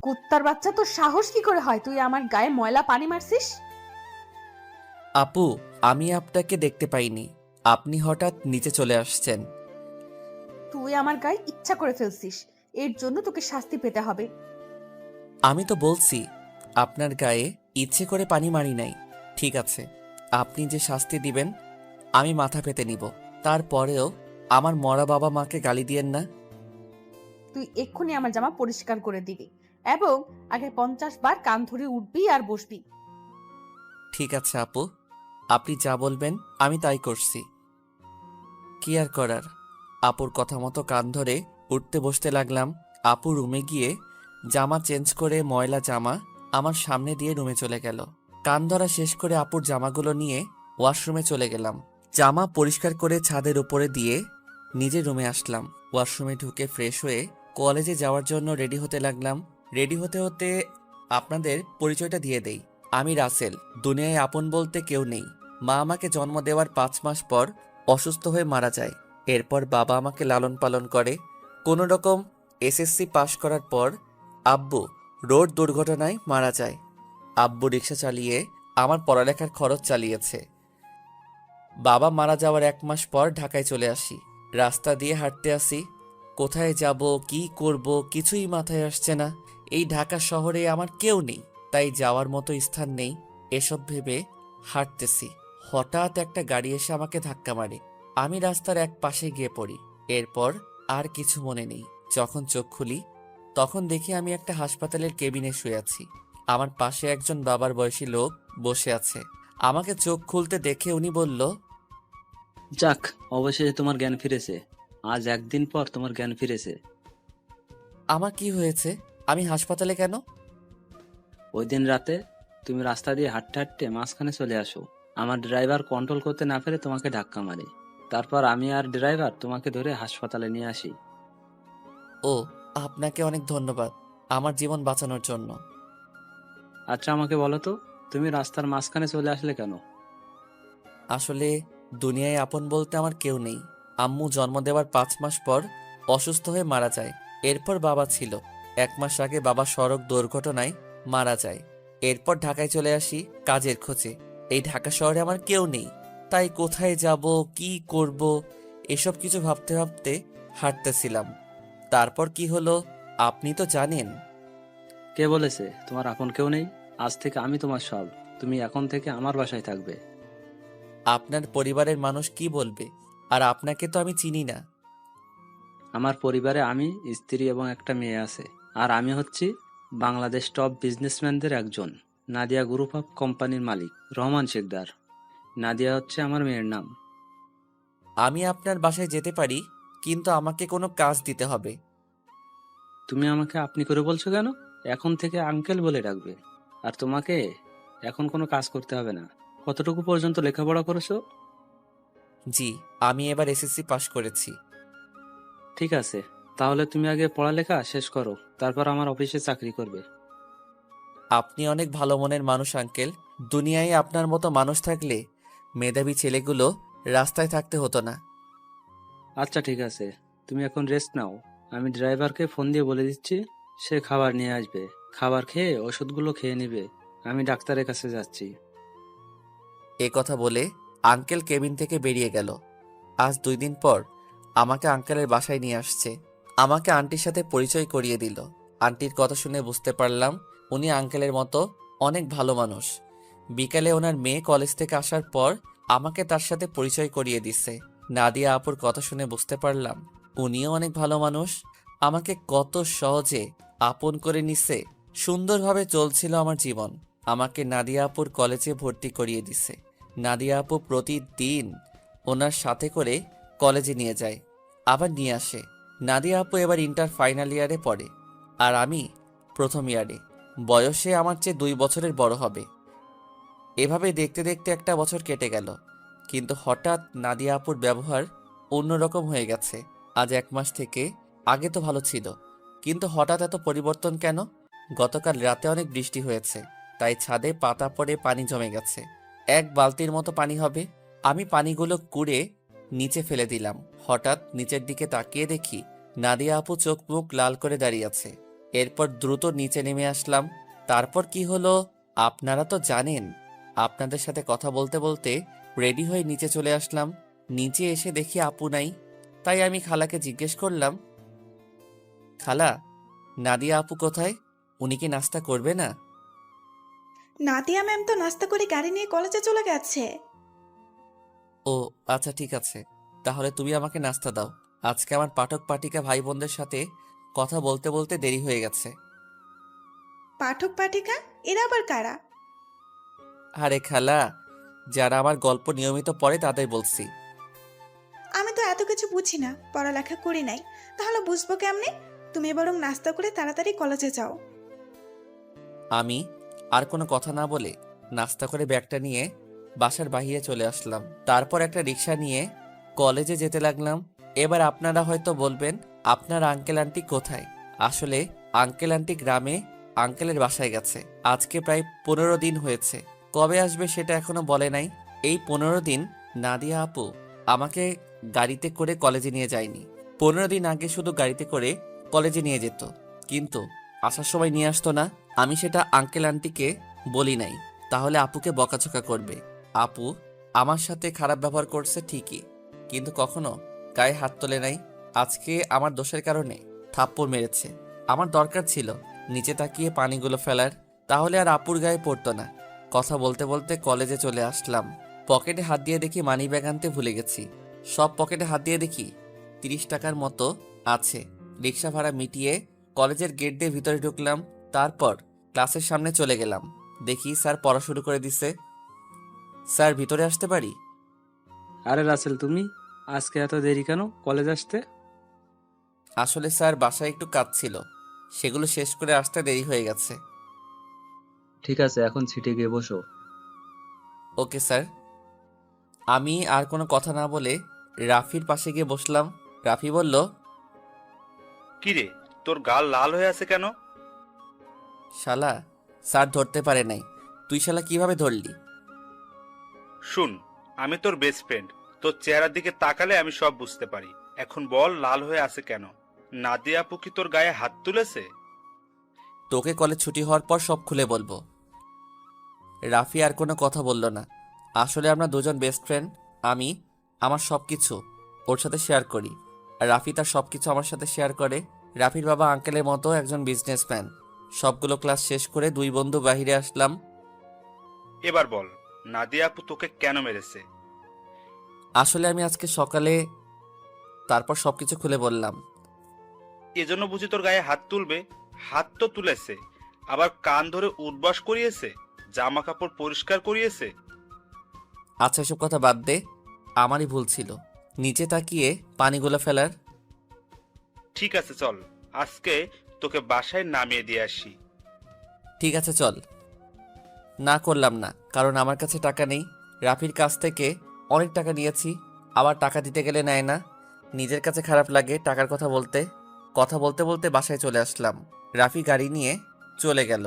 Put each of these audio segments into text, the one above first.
কুত্তার বাচ্চা, তোর সাহস কি করে হয় তুই আমার গায়ে ময়লা পানি মারছিস? আপু, আমি আপনাকে দেখতে পাইনি। আপনি হঠাৎ নিচে চলে আসছেন। তুই আমার গায়ে ইচ্ছা করে ফেলছিস, এর জন্য তোকে শাস্তি পেতে হবে। আমি তো বলছি আপনার গায়ে ইচ্ছে করে পানি মারি নাই। ঠিক আছে, আপনি যে শাস্তি দিবেন আমি মাথা পেতে নিব। তারপরেও আমার মরা বাবা মাকে গালি দিয়েন না। তুই এক্ষুনি আমার জামা পরিষ্কার করে দিবি, এবং আগে 50 বার কান ধরে উঠবি আর বসবি। ঠিক আছে আপু, আপনি যা বলবেন আমি তাই করছি। কি আর করার, আপুর কথা মতো কান ধরে উঠতে বসতে লাগলাম। আপু রুমে গিয়ে জামা চেঞ্জ করে ময়লা জামা আমার সামনে দিয়ে রুমে চলে গেল। কান ধরা শেষ করে আপুর জামাগুলো নিয়ে ওয়াশরুমে চলে গেলাম। জামা পরিষ্কার করে ছাদের উপরে দিয়ে নিজে রুমে আসলাম। ওয়াশরুমে ঢুকে ফ্রেশ হয়ে কলেজে যাওয়ার জন্য রেডি হতে লাগলাম। রেডি হতে হতে আপনাদের পরিচয়টা দিয়ে দেই। আমি রাসেল। দুনিয়ায় আপন বলতে কেউ নেই। মা আমাকে জন্ম দেওয়ার 5 মাস পর অসুস্থ হয়ে মারা যায়। এরপর বাবা আমাকে লালন পালন করে। কোনো রকম এসএসসি পাশ করার পর আব্বু রোড দুর্ঘটনায় মারা যায়। আব্বু রিক্সা চালিয়ে আমার পড়ালেখার খরচ চালিয়েছে। বাবা মারা যাওয়ার 1 মাস পর ঢাকায় চলে আসি। রাস্তা দিয়ে হাঁটতে আসি, কোথায় যাব কি করব কিছুই মাথায় আসছে না। এই ঢাকা শহরে আমার কেউ নেই, তাই যাওয়ার মতো স্থান নেই। এসব ভেবে হাঁটতেছি, হঠাৎ একটা গাড়ি এসে আমাকে ধাক্কা মারে। আমি রাস্তার এক পাশে গিয়ে পড়ি। এরপর আর কিছু মনে নেই। যখন চোখ খুলি তখন দেখি আমি একটা হাসপাতালের কেবিনে শুয়ে আছি। আমার পাশে একজন বাবার বয়সী লোক বসে আছে। আমাকে চোখ খুলতে দেখে উনি বলল, যাক, অবশেষে তোমার জ্ঞান ফিরেছে। আজ একদিন পর তোমার জ্ঞান ফিরেছে। আমার কি হয়েছে? আমি হাসপাতালে কেন? ওই দিন রাতে তুমি রাস্তা দিয়ে হাঁটতে হাঁটতে মাঝখানে চলে আসো। আমার ড্রাইভার কন্ট্রোল করতে না পেরে তোমাকে ধাক্কা মারে। তারপর আমি আর ড্রাইভার তোমাকে ধরে হাসপাতালে নিয়ে আসি। ও, আপনাকে অনেক ধন্যবাদ আমার জীবন বাঁচানোর জন্য। আচ্ছা, আমাকে বলো তো, তুমি রাস্তার মাঝখানে চলে আসলে কেন? আসলে দুনিয়ায় আপন বলতে আমার কেউ নেই। আম্মু জন্ম দেওয়ার 5 মাস পর অসুস্থ হয়ে মারা যায়। এরপর বাবা ছিল। 1 মাস আগে বাবা সড়ক দুর্ঘটনায় মারা যায়। এরপর ঢাকায় চলে আসি কাজের খোঁজে। এই ঢাকা শহরে আমার কেউ নেই, তাই কোথায় যাব কি করব এসব কিছু ভাবতে ভাবতে হাঁটতেছিলাম। তারপর কি হলো আপনি তো জানেন। কে বলেছে তোমার আপন কেউ নেই? আজ থেকে আমি তোমার সব। তুমি এখন থেকে আমার বাসায় থাকবে। আপনার পরিবারের মানুষ কি বলবে? আর আপনাকে তো আমি চিনি না। আমার পরিবারে আমি, স্ত্রী এবং একটা মেয়ে আছে। আর আমি হচ্ছি বাংলাদেশ টপ বিজনেসম্যানদের একজন, নাদিয়া গ্রুপ অফ কোম্পানির মালিক রহমান শিকদার। নাদিয়া হচ্ছে আমার মেয়ের নাম। আমি আপনার বাসায় যেতে পারি, কিন্তু আমাকে কোনো কাজ দিতে হবে। তুমি আমাকে আপনি করে বলছো কেন? এখন থেকে আঙ্কেল বলে ডাকবে। আর তোমাকে এখন কোনো কাজ করতে হবে না। কতটুকু পর্যন্ত লেখাপড়া করেছো? জি, আমি এবার এসএসসি পাশ করেছি। ঠিক আছে, তাহলে তুমি আগে পড়ালেখা শেষ করো, তারপর আমার অফিসে চাকরি করবে। আপনি অনেক ভালো মনের মানুষ আঙ্কেল। দুনিয়ায় আপনার মতো মানুষ থাকলে মেধাবী ছেলেগুলো রাস্তায় থাকতে হতো না। আচ্ছা ঠিক আছে, তুমি এখন রেস্ট নাও। আমি ড্রাইভারকে ফোন দিয়ে বলে দিচ্ছি, সে খাবার নিয়ে আসবে। খাবার খেয়ে ওষুধগুলো খেয়ে নিবে। আমি ডাক্তারের কাছে যাচ্ছি। এ কথা বলে আঙ্কেল কেবিন থেকে বেরিয়ে গেল। আজ 2 দিন পর আমাকে আঙ্কেলের বাসায় নিয়ে আসছে। আমাকে আন্টির সাথে পরিচয় করিয়ে দিল। আন্টির কথা শুনে বুঝতে পারলাম উনি আঙ্কেলের মতো অনেক ভালো মানুষ। বিকালে ওনার মেয়ে কলেজ থেকে আসার পর আমাকে তার সাথে পরিচয় করিয়ে দিছে। নাদিয়া আপুর কথা শুনে বুঝতে পারলাম উনিও অনেক ভালো মানুষ। আমাকে কত সহজে আপন করে নিছে। সুন্দরভাবে চলছিল আমার জীবন। আমাকে নাদিয়া আপুর কলেজে ভর্তি করিয়ে দিছে। নাদিয়া আপু প্রতিদিন ওনার সাথে করে কলেজে নিয়ে যায়, আবার নিয়ে আসে। নাদিয়া আপু এবার ইন্টার ফাইনাল ইয়ারে পড়ে, আর আমি প্রথম ইয়ারে। বয়সে আমার চেয়ে 2 বছরের বড় হবে। এভাবে দেখতে দেখতে একটা বছর কেটে গেল, কিন্তু হঠাৎ নাদিয়া আপুর ব্যবহার অন্যরকম হয়ে গেছে। আজ 1 মাস থেকে, আগে তো ভালো ছিল, কিন্তু হঠাৎ এত পরিবর্তন কেন? গতকাল রাতে অনেক বৃষ্টি হয়েছে, তাই ছাদে পাতা পড়ে পানি জমে গেছে। 1 বালতির মতো পানি হবে। আমি পানিগুলো কুড়ে নিচে ফেলে দিলাম। হঠাৎ নিচের দিকে তাকিয়ে দেখি নাদিয়া আপু চোখ মুখ লাল করে দাঁড়িয়ে আছে। এরপর দ্রুত নিচে নেমে আসলাম। তারপর কি হলো আপনারা তো জানেন। আপনাদের সাথে কথা বলতে বলতে রেডি হয়ে নিচে চলে আসলাম। নিচে এসে দেখি আপু নাই। তাই আমি খালাকে জিজ্ঞেস করলাম, খালা, নাদিয়া আপু কোথায়? উনি কি নাস্তা করবে না? নাদিয়া ম্যাম তো নাস্তা করে গাড়ি নিয়ে কলেজে চলে গেছে। ও আচ্ছা, ঠিক আছে। তাহলে তুমি আমাকে নাস্তা দাও। আজকে আমার পাঠক পাঠিকা ভাই বোনদের সাথে কথা বলতে বলতে দেরি হয়ে গেছে। পাঠক পাঠিকা এরা আবার কারা? আরে খালা, যারা আমার গল্প নিয়মিত পড়ে তাদের বলছি। আমি তো এত কিছু বুঝি না, পড়ালেখা করি নাই, তাহলে বুঝবো কেমনে? তুমি বরং নাস্তা করে তাড়াতাড়ি কলেজে যাও। আমি আর কোনো কথা না বলে নাস্তা করে ব্যাগটা নিয়ে বাসার বাইরে চলে আসলাম। তারপর একটা রিক্সা নিয়ে কলেজে যেতে লাগলাম। এবার আপনারা হয়তো বলবেন, আপনার আঙ্কেল আন্টি কোথায়? আসলে আঙ্কেল আন্টি গ্রামে আঙ্কেলের বাসায় গেছে। আজকে প্রায় 15 দিন হয়েছে। কবে আসবে সেটা এখনো বলে নাই। এই 15 দিন নাদিয়া আপু আমাকে গাড়িতে করে কলেজে নিয়ে যায়নি। 15 দিন আগে শুধু গাড়িতে করে কলেজে নিয়ে যেত, কিন্তু আসার সময় নিয়ে আসতো না। আমি সেটা আঙ্কেল আন্টিকে বলি নাই, তাহলে আপুকে বকাঝকা করবে। আপু আমার সাথে খারাপ ব্যবহার করছে ঠিকই, কিন্তু কখনো গায়ে হাত তোলে নাই। আজকে আমার দোষের কারণে থাপ্পড় মেরেছে। আমার দরকার ছিল নিচে তাকিয়ে পানিগুলো ফেলার, তাহলে আর আপুর গায়ে পড়তো না। কথা বলতে বলতে কলেজে চলে আসলাম। পকেটে হাত দিয়ে দেখি মানি ব্যাগ আনতে ভুলে গেছি। সব পকেটে হাত দিয়ে দেখি 30 টাকার মতো আছে। রিক্সা ভাড়া মিটিয়ে কলেজের গেট দিয়ে ভিতরে ঢুকলাম। তারপর ক্লাসের সামনে চলে গেলাম। দেখি স্যার পড়া শুরু করে দিছে। স্যার, ভিতরে আসতে পারি? আরে রাসেল, তুমি আজকে এত দেরি কেন কলেজ আসতে? আসলে স্যার বাসায় একটু কাজ ছিল, সেগুলো শেষ করে আসতে দেরি হয়ে গেছে। ঠিক আছে, এখন সিটে গিয়ে বসো। Okay sir. আমি আর কোনো কথা না বলে রাফির পাশে গিয়ে বসলাম। রাফি বলল, কিরে, তোর গাল লাল হয়ে আছে কেন? শালা, স্যার ধরতে পারে নাই। তুই শালা কিভাবে ধরলি? শুন, আমি তোর বেস্ট ফ্রেন্ড। তোর চেহারার দিকে তাকালে আমি সব বুঝতে পারি। এখন বল, লাল হয়ে আছে কেন? নাদিয়া আপু কি তোর গায়ে হাত তুলেছে? তোকে কলেজ ছুটি হওয়ার পর সব খুলে বলবো। রাফি আর কোনো কথা বলল না। আসলে আমরা দুজন বেস্ট ফ্রেন্ড। আমি আমার সব কিছু ওর সাথে শেয়ার করি, আর রাফি তার সব কিছু আমার সাথে শেয়ার করে। রাফির বাবা আঙ্কেলের মতো একজন বিজনেসম্যান। সবগুলো ক্লাস শেষ করে দুই বন্ধু বাহিরে আসলাম। এবার বল, নাদিয়া আপু তোকে কেন মেরেছে? আসলে আমি আজকে সকালে, তারপর সবকিছু খুলে বললাম। এজন্য বুঝি তোর গায়ে হাত তুলবে? হাত তো তুলেছে, আবার কান ধরে উঠবাস করিয়েছে, জামা কাপড় পরিষ্কার করিয়েছে। আচ্ছা, এসব কথা বাদ দে। আমারই ভুল ছিল নিচে তাকিয়ে পানিগুলো ফেলার। ঠিক আছে, চল আজকে তোকে বাসায় নামিয়ে দিয়ে আসি। ঠিক আছে চল। না করলাম না, কারণ আমার কাছে টাকা নেই। রাফির কাছ থেকে অনেক টাকা নিয়েছি, আবার টাকা দিতে গেলে নেয় না। নিজের কাছে খারাপ লাগে টাকার কথা বলতে। কথা বলতে বলতে বাসায় চলে আসলাম। রাফি গাড়ি নিয়ে চলে গেল।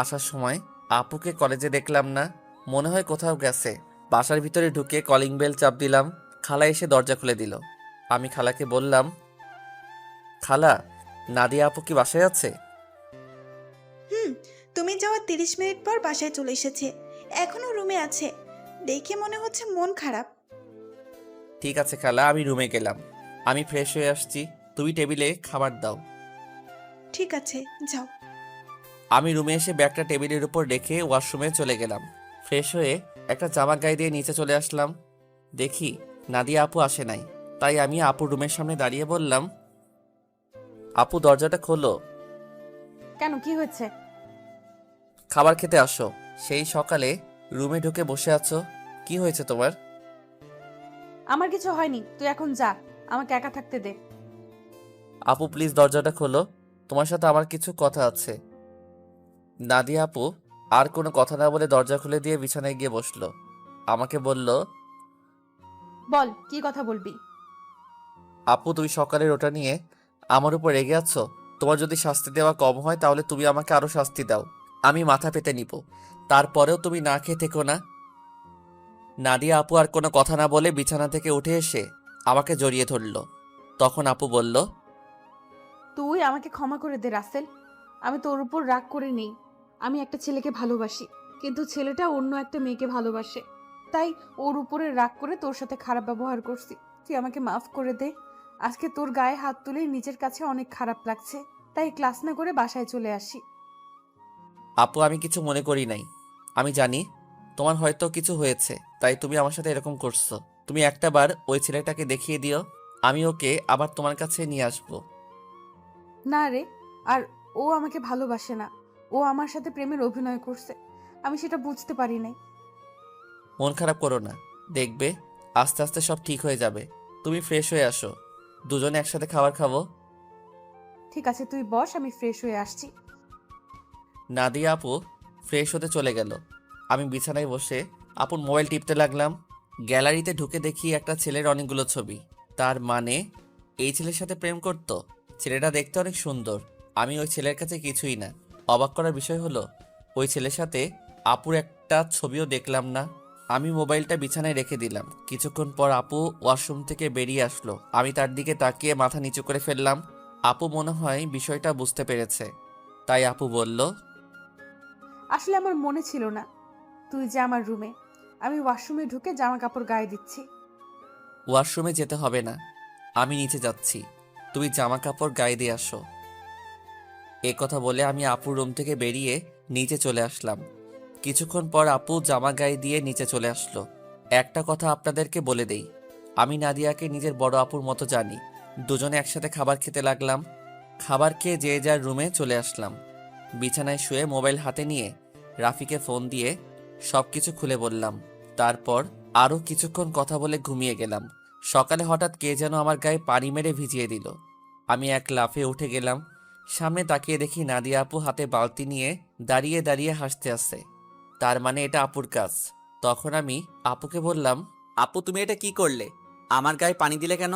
আসার সময় আপুকে কলেজে দেখলাম না, মনে হয় কোথাও গেছে। বাসার ভিতরে ঢুকে কলিং বেল চাপ দিলাম। খালা এসে দরজা খুলে দিল। আমি খালাকে বললাম, খালা, নাদিয়া আপু কি বাসায় আছে? তুমি যাওয়ার 30 মিনিট পর বাসায় চলে এসেছে, এখনো রুমে আছে। দেখে মনে হচ্ছে মন খারাপ। ঠিক আছে খালা, আমি রুমে গেলাম। আমি ফ্রেশ হয়ে আসছি, তুমি টেবিলে খাবার দাও। ঠিক আছে, যাও। আমি রুমে এসে ব্যাগটা টেবিলের উপর রেখে ওয়াশরুমে চলে গেলাম। ফ্রেশ হয়ে একটা জামা গায়ে দিয়ে নিচে চলে আসলাম। দেখি নাদিয়া আপু আসে নাই, তাই আমি আপুর রুমের সামনে দাঁড়িয়ে বললাম, আপু দরজাটা খোলো। কেন, কি হয়েছে? খাবার খেতে আসো। সেই সকালে রুমে ঢুকে বসে আছো, কি হয়েছে তোমার? আমার কিছু হয়নি, তুই এখন যা, আমাকে একা থাকতে দে। আপু প্লিজ দরজাটা খোলো, তোমার সাথে আমার কিছু কথা আছে। নাদিয়া আপু আর কোনো কথা না বলে দরজা খুলে দিয়ে বিছানায় গিয়ে বসলো। আমাকে বলল, বল, কি কথা বলবি? আপু তুমি সকালের ওটা নিয়ে আমার উপর রেগে আছো। তোমার যদি শাস্তি দেওয়া কম হয় তাহলে তুমি আমাকে আরো শাস্তি দাও, আমি মাথা পেতে নিব। তারপরেও তুমি না খেয়ে থেকো না। নাদিয়া আপু আর কোনো কথা না বলে বিছানা থেকে উঠে এসে আমাকে জড়িয়ে ধরল। তখন আপু বলল, তুই আমাকে ক্ষমা করে দে রাসেল। আমি তোর উপর রাগ করে নেই। আমি একটা ছেলেকে ভালোবাসি, কিন্তু ছেলেটা অন্য একটা মেয়েকে ভালোবাসে, তাই ওর উপরে রাগ করে তোর সাথে খারাপ ব্যবহার করছি। তুই আমাকে মাফ করে দে। আজকে তোর গায়ে হাত তুলে নিজের কাছে অনেক খারাপ লাগছে, তাই ক্লাস না করে বাসায় চলে আসি। আপু, আমি কিছু মনে করি নাই। আমি জানি তোমার হয়তো কিছু হয়েছে, তাই তুমি আমার সাথে এরকম করছো। তুমি একটা বার ওই ছেলেটাকে দেখিয়ে দিও, আমি ওকে আবার তোমার কাছে নিয়ে আসবো। না রে, আর ও আমাকে ভালোবাসে না। ও আমার সাথে প্রেমের অভিনয় করছে, আমি সেটা বুঝতে পারি নাই। মন খারাপ করো না, দেখবে আস্তে আস্তে সব ঠিক হয়ে যাবে। তুমি ফ্রেশ হয়ে আসো, দুজনে একসাথে খাবার খাবো। ঠিক আছে, তুই বস, আমি ফ্রেশ হয়ে আসছি। নাদিয়া আপু ফ্রেশ হতে চলে গেল। আমি বিছানায় বসে আপুর মোবাইল টিপতে লাগলাম। গ্যালারিতে ঢুকে দেখি একটা ছেলের অনেকগুলো ছবি। তার মানে এই ছেলের সাথে প্রেম করত। ছেলেটা দেখতে অনেক সুন্দর। আমি ওই ছেলের কাছে কিছুই না। অবাক করার বিষয় হলো ওই ছেলের সাথে আপুর একটা ছবিও দেখলাম না। আমি মোবাইলটা বিছানায় রেখে দিলাম। কিছুক্ষণ পর আপু ওয়াশরুম থেকে বেরিয়ে আসলো। আমি তার দিকে তাকিয়ে মাথা নিচু করে ফেললাম। আপু মনে হয় বিষয়টা বুঝতে পেরেছে, তাই আপু বলল, আসলে আমার মনে ছিল না তুই যে আমার রুমে। আমি ওয়াশরুমে ঢুকে জামা কাপড় গায়ে দিচ্ছি। ওয়াশরুমে যেতে হবে না, আমি নিচে যাচ্ছি, তুমি জামা কাপড় গায়ে দিয়ে আসো। এ কথা বলে আমি আপুর রুম থেকে বেরিয়ে নিচে চলে আসলাম। কিছুক্ষণ পর আপু জামা গায়ে দিয়ে নিচে চলে আসলো। একটা কথা আপনাদেরকে বলে দেই, আমি নাদিয়াকে নিজের বড় আপুর মতো জানি। দুজনে একসাথে খাবার খেতে লাগলাম। খাবার খেয়ে যে যার রুমে চলে আসলাম। বিছানায় শুয়ে মোবাইল হাতে নিয়ে রাফিকে ফোন দিয়ে সব কিছু খুলে বললাম। তারপর আরও কিছুক্ষণ কথা বলে ঘুমিয়ে গেলাম। সকালে হঠাৎ কে যেন আমার গায়ে পানি মেরে ভিজিয়ে দিল। আমি এক লাফে উঠে গেলাম। সামনে তাকিয়ে দেখি নাদিয়া আপু হাতে বালতি নিয়ে দাঁড়িয়ে দাঁড়িয়ে হাসতে আসছে। তার মানে এটা আপুর কাজ। তখন আমি আপুকে বললাম, আপু তুমি এটা কি করলে? আমার গায়ে পানি দিলে কেন?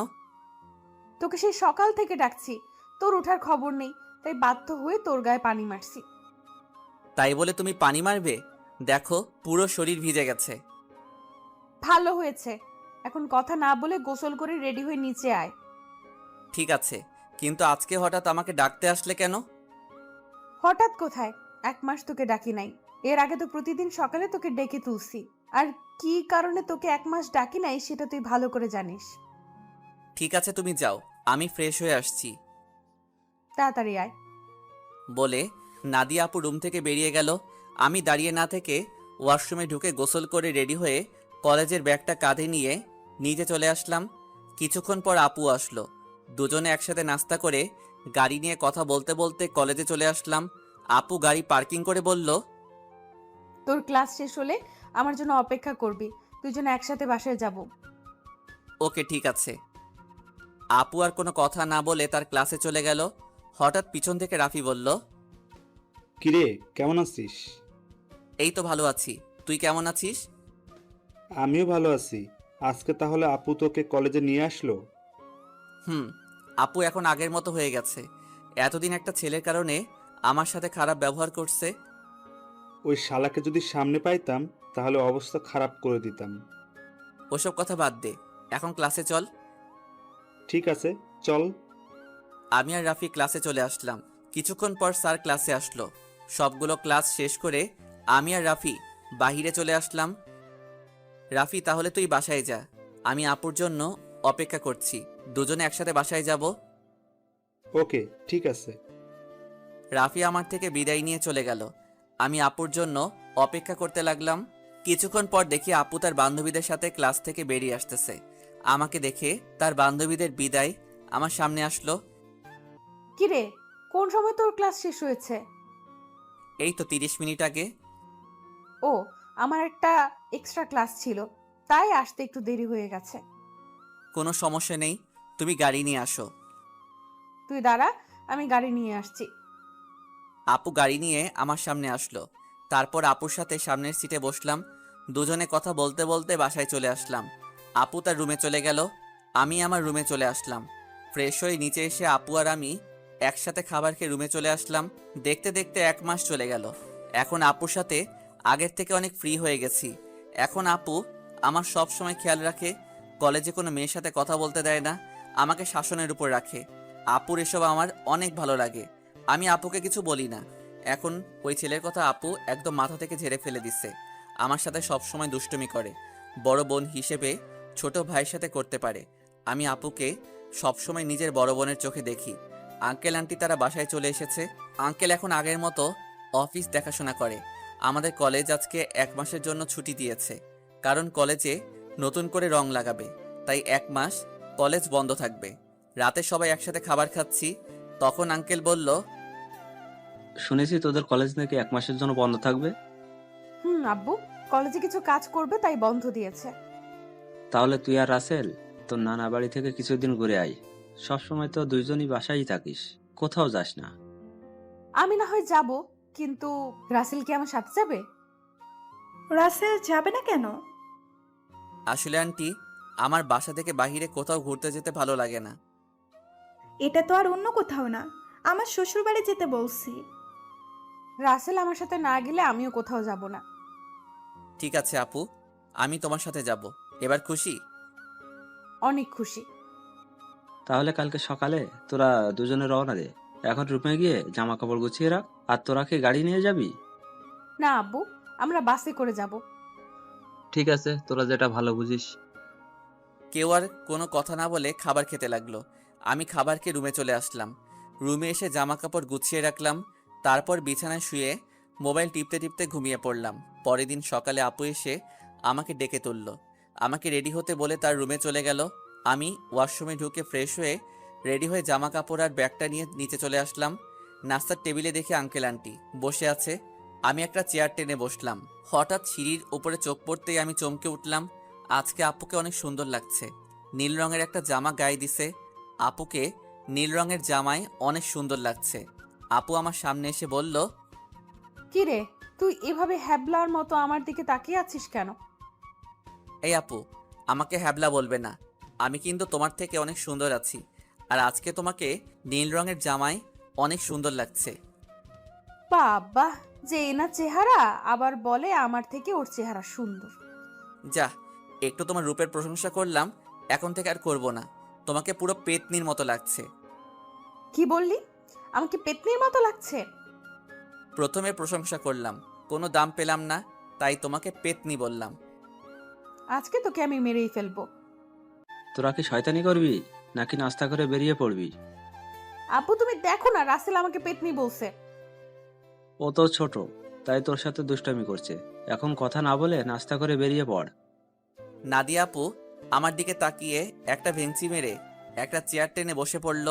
তোকে সেই সকাল থেকে ডাকছি, তোর ওঠার খবর নেই, তাই বাধ্য হয়ে তোর গায়ে পানি মারছি। তাই বলে তুমি পানি মারবে? দেখো পুরো শরীর ভিজে গেছে। ভালো হয়েছে, এখন কথা না বলে গোসল করে রেডি হয়ে নিচে আয়। ঠিক আছে, কিন্তু আজকে হঠাৎ আমাকে ডাকতে আসলে কেন? হঠাৎ কোথায়, 1 মাস তোকে ডাকি নাই। এর আগে তো প্রতিদিন সকালে তোকে ডেকে তুলছি। আর কি কারণে তোকে 1 মাস ডাকি নাই সেটা তুই ভালো করে জানিস। ঠিক আছে তুমি যাও, আমি ফ্রেশ হয়ে আসছি। তাড়াতাড়ি আয়। বলে নাদিয়া আপু রুম থেকে বেরিয়ে গেল। আমি দাঁড়িয়ে না থেকে ওয়াশরুমে ঢুকে গোসল করে রেডি হয়ে কলেজের ব্যাগটা কাঁধে নিয়ে নিচে চলে আসলাম। কিছুক্ষণ পর আপু আসলো। দুজনে একসাথে নাস্তা করে গাড়ি নিয়ে কথা বলতে বলতে কলেজে চলে আসলাম। আপু গাড়ি পার্কিং করে বলল, তোর ক্লাস শেষ হলে আমার জন্য অপেক্ষা করবি, দুজনে একসাথে বাসায় যাব। ওকে ঠিক আছে। আপু আর কোনো কথা না বলে তার ক্লাসে চলে গেল। হঠাৎ পিছন থেকে রাফি বলল, কিরে, কেমন আছিস? এই তো ভালো আছি, তুই কেমন আছিস? আমিও ভালো আছি। আজকে তাহলে আপু তোকে কলেজে নিয়ে আসলো? হুম, আপু এখন আগের মতো হয়ে গেছে। এতদিন একটা ছেলের কারণে আমার সাথে খারাপ ব্যবহার করছে। ওই শালাকে যদি সামনে পাইতাম তাহলে অবস্থা খারাপ করে দিতাম। ওসব কথা বাদ দে, এখন ক্লাসে চল। ঠিক আছে, চল। আমি আর রাফি ক্লাসে চলে আসলাম। কিছুক্ষণ পর স্যার ক্লাসে আসলো। সবগুলো ক্লাস শেষ করে আমি আর রাফি বাহিরে চলে আসলাম। রাফি তাহলে তুই বাসায় যা, আমি আপুর জন্য অপেক্ষা করছি। দুজনে একসাথে বাসায় যাব। ওকে, ঠিক আছে। রাফি আমার থেকে বিদায় নিয়ে চলে গেল। আমি আপুর জন্য অপেক্ষা করতে লাগলাম। কিছুক্ষণ পর দেখি আপু তার বান্ধবীদের সাথে ক্লাস থেকে বেরিয়ে আসতেছে। আমাকে দেখে তার বান্ধবীদের বিদায় আমার সামনে আসলো। কিরে, কোন সময় তোর ক্লাস শেষ হয়েছে? এই তো 30 মিনিট আগে। ও, আমার একটা এক্সট্রা ক্লাস ছিল, তাই আসতে একটু দেরি হয়ে গেছে। কোনো সমস্যা নেই, তুমি গাড়ি নিয়ে আসো। তুই দাঁড়া, আমি গাড়ি নিয়ে আসছি। আপু গাড়ি নিয়ে আমার সামনে আসলো। তারপর আপুর সাথে সামনের সিটে বসলাম। দুজনে কথা বলতে বলতে বাসায় চলে আসলাম। আপু তার রুমে চলে গেল, আমি আমার রুমে চলে আসলাম। ফ্রেশ হয়ে নিচে এসে আপু আর আমি একসাথে খাবার খেয়ে রুমে চলে আসলাম। দেখতে দেখতে 1 মাস চলে গেল। এখন আপুর সাথে আগের থেকে অনেক ফ্রি হয়ে গেছি। এখন আপু আমার সব সময় খেয়াল রাখে, কলেজে কোনো মেয়ের সাথে কথা বলতে দেয় না, আমাকে শাসনের উপর রাখে। আপুর এসব আমার অনেক ভালো লাগে। আমি আপুকে কিছু বলি না। এখন ওই ছেলের কথা আপু একদম মাথা থেকে ঝেড়ে ফেলে দিচ্ছে। আমার সাথে সব সময় দুষ্টুমি করে, বড় বোন হিসেবে ছোট ভাইয়ের সাথে করতে পারে। আমি আপুকে সবসময় নিজের বড় বোনের চোখে দেখি। আঙ্কেল আন্টি তারা বাসায় চলে এসেছে। আঙ্কেল এখন আগের মতো অফিস দেখাশোনা করে। আমাদের কলেজ আজকে 1 মাসের জন্য ছুটি দিয়েছে, কারণ কলেজে নতুন করে রং লাগাবে, তাই 1 মাস কলেজ বন্ধ থাকবে। রাতে সবাই একসাথে খাবার খাচ্ছি, তখন আঙ্কেল বলল, শুনেছি তোদের কলেজ নাকি 1 মাসের জন্য বন্ধ থাকবে। আব্বু কলেজে কিছু কাজ করবে তাই বন্ধ দিয়েছে। তাহলে তুই আর রাসেল তোর নানা বাড়ি থেকে কিছুদিন ঘুরে আয়। সবসময় তো দুইজনই বাসায় থাকিস, কোথাও যাস না। আমি না হয় যাব, কিন্তু রাসেল কি আমার সাথে যাবে? রাসেল যাবে না কেন? আসলে আন্টি, আমার বাসা থেকে বাইরে কোথাও ঘুরতে যেতে ভালো লাগে না। এটা তো আর অন্য কোথাও না, আমার শ্বশুর বাড়ি যেতে বলছি। রাসেল আমার সাথে না গেলে আমিও কোথাও যাব না। ঠিক আছে আপু, আমি তোমার সাথে যাব। এবার খুশি? অনেক খুশি। তাহলে কালকে সকালে তোরা দুজনে রওনা দে। এখন রুমে গিয়ে জামা কাপড় গুছিয়ে রাখ। আর তোরা কি গাড়ি নিয়ে যাবি? না আব্বু, আমরা বাসে করে যাব। ঠিক আছে, তোরা যেটা ভালো বুঝিস। কেউ আর কোনো কথা না বলে খাবার খেতে লাগলো। আমি খাবার খেয়ে রুমে চলে আসলাম। রুমে এসে জামা কাপড় গুছিয়ে রাখলাম। তারপর বিছানায় শুয়ে মোবাইল টিপতে টিপতে ঘুমিয়ে পড়লাম। পরের দিন সকালে আপু এসে আমাকে ডেকে তুলল। আমাকে রেডি হতে বলে তার রুমে চলে গেল। আমি ওয়াশরুমে ঢুকে ফ্রেশ হয়ে রেডি হয়ে জামা কাপড় আর ব্যাগটা নিয়ে নিচে চলে আসলাম। নাস্তার টেবিলে দেখে আঙ্কেল আন্টি বসে আছে। আমি একটা চেয়ার টেনে বসলাম। হঠাৎ সিঁড়ির উপরে চোখ পড়তেই আমি চমকে উঠলাম। আজকে আপুকে অনেক সুন্দর লাগছে। নীল রঙের একটা জামা গায়ে দিছে। আপুকে নীল রঙের জামায় অনেক সুন্দর লাগছে। আপু আমার সামনে এসে বলল, কি রে, তুই এভাবে হ্যাবলার মতো আমার দিকে তাকিয়ে আছিস কেন? এই আপু, আমাকে হ্যাবলা বলবে না। আমি কিন্তু তোমার থেকে অনেক সুন্দর আছি। আর আজকে তোমাকে নীল রঙের জামায় অনেক সুন্দর লাগছে। বাবা, যে না চেহারা, আবার বলে আমার থেকে ওর চেহারা সুন্দর। যা, একটু তোমার রূপের প্রশংসা করলাম, এখন থেকে আর করব না। তোমাকে পুরো পেতনির মতো লাগছে। কি বললি? আমাকে পেতনির মতো লাগছে? প্রথমে প্রশংসা করলাম, কোনো দাম পেলাম না, তাই তোমাকে পেতনি বললাম। আজকে তোকে আমি মেরেই ফেলবো। তোরা কি শয়তানি করবি নাকি নাস্তা করে বেরিয়ে পড়বি? আপু তুমি দেখো না, রাসেল আমাকে পেতনি বলছে। ও তো ছোট, তাই তোর সাথে দুষ্টামি করছে। এখন কথা না বলে নাস্তা করে বেরিয়ে পড়। নাদিয়া আপু আমার দিকে তাকিয়ে একটা ভেঞ্চি মেরে একটা চেয়ার টেনে বসে পড়ল।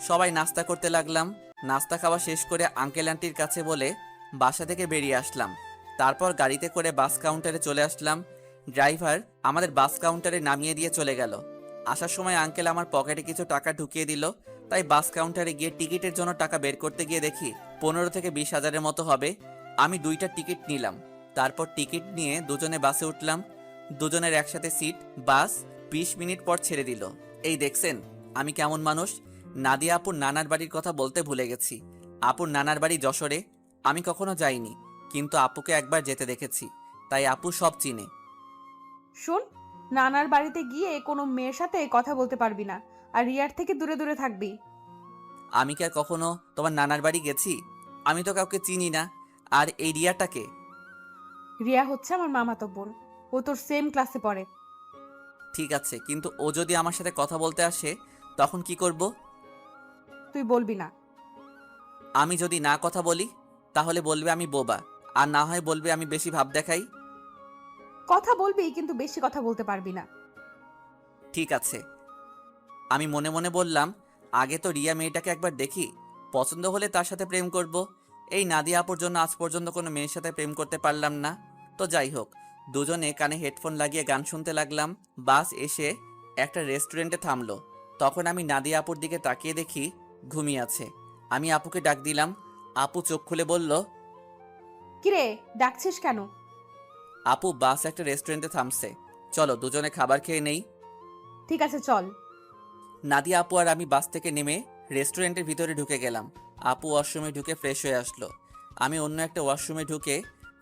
সবাই নাস্তা করতে লাগলাম। নাস্তা খাওয়া শেষ করে আঙ্কেল আন্টির কাছে বলে বাসা থেকে বেরিয়ে আসলাম। তারপর গাড়িতে করে বাস কাউন্টারে চলে আসলাম। ড্রাইভার আমাদের বাস কাউন্টারে নামিয়ে দিয়ে চলে গেল। আসার সময় আঙ্কেল আমার পকেটে কিছু টাকা ঢুকিয়ে দিল। তাই বাস কাউন্টারে গিয়ে টিকিটের জন্য টাকা বের করতে গিয়ে দেখি 15 থেকে 20 হাজারের মতো হবে। আমি 2টা টিকিট নিলাম। তারপর টিকিট নিয়ে দুজনে বাসে উঠলাম। দুজনের একসাথে সিট। বাস 20 মিনিট পর ছেড়ে দিল। এই দেখছেন আমি কেমন মানুষ। নাদিয়া আপুর নানার বাড়ির কথা বলতে ভুলে গেছি। আপুর নানার বাড়ি যশোরে। আমি কখনো যাইনি, কিন্তু আপুকে একবার যেতে দেখেছি, তাই আপু সব চিনে। শোন, নানার বাড়িতে গিয়ে কোনো মেয়ের সাথে কথা বলতে পারবি না, আর রিয়ার থেকে দূরে দূরে থাকবি। আমি কি আর কখনো তোমার নানার বাড়ি গেছি? আমি তো কাউকে চিনি না। আর এই রিয়াটাকে? রিয়া হচ্ছে আমার মামাতো বোন, ও তোর সেম ক্লাসে পড়ে। ঠিক আছে, কিন্তু ও যদি আমার সাথে কথা বলতে আসে তখন কি করব? তুই বলবি না। আমি যদি না কথা বলি তাহলে বলবে আমি বোবা, আর না হয় বলবে আমি বেশি ভাব দেখাই। কথা বলবি, কিন্তু বেশি কথা বলতে পারবি না। ঠিক আছে। আমি মনে মনে বললাম, আগে তো রিয়া মেয়েটাকে একবার দেখি, পছন্দ হলে তার সাথে প্রেম করব। এই নাদিয়া আপুর জন্য আজ পর্যন্ত কোনো মেয়ের সাথে প্রেম করতে পারলাম না। তো যাই হোক, দুজনে কানে হেডফোন লাগিয়ে গান শুনতে লাগলাম। বাস এসে একটা রেস্টুরেন্টে থামলো। তখন আমি নাদিয়া আপুর দিকে তাকিয়ে দেখি ঘুমিয়ে আছে। আমি আপুকে ডাক দিলাম। আপু চোখ খুলে বলল, কিরে, ডাকছিস কেন? আপু বাস একটা রেস্টুরেন্টে থামছে, চলো দুজনে খাবার খেয়ে নেই। ঠিক আছে চল। নাদিয়া আপু আর আমি বাস থেকে নেমে রেস্টুরেন্টের ভিতরে ঢুকে গেলাম। আপু ওয়াশরুমে ঢুকে ফ্রেশ হয়ে আসলো। আমি অন্য একটা ওয়াশরুমে ঢুকে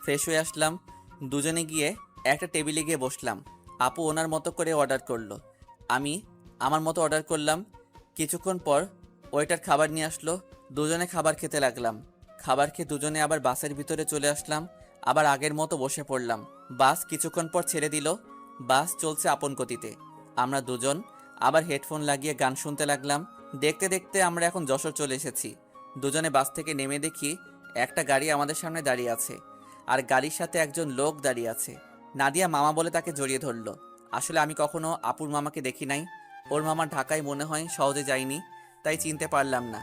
ফ্রেশ হয়ে আসলাম। দুজনে গিয়ে একটা টেবিলে গিয়ে বসলাম। আপু ওনার মতো করে অর্ডার করলো, আমি আমার মতো অর্ডার করলাম। কিছুক্ষণ পর ওয়েটার খাবার নিয়ে আসলো, দুজনে খাবার খেতে লাগলাম। খাবার খেয়ে দুজনে আবার বাসের ভিতরে চলে আসলাম, আবার আগের মতো বসে পড়লাম। বাস কিছুক্ষণ পর ছেড়ে দিল। বাস চলছে আপন গতিতে। আমরা দুজন আবার হেডফোন লাগিয়ে গান শুনতে লাগলাম। দেখতে দেখতে আমরা এখন যশোর চলে এসেছি। দুজনে বাস থেকে নেমে দেখি একটা গাড়ি আমাদের সামনে দাঁড়িয়ে আছে, আর গাড়ির সাথে একজন লোক দাঁড়িয়ে আছে। নাদিয়া মামা বলে তাকে জড়িয়ে ধরলো। আসলে আমি কখনো আপুর মামাকে দেখি নাই। ওর মামা ঢাকায় মনে হয় সহজে যায়নি, তাই চিনতে পারলাম না।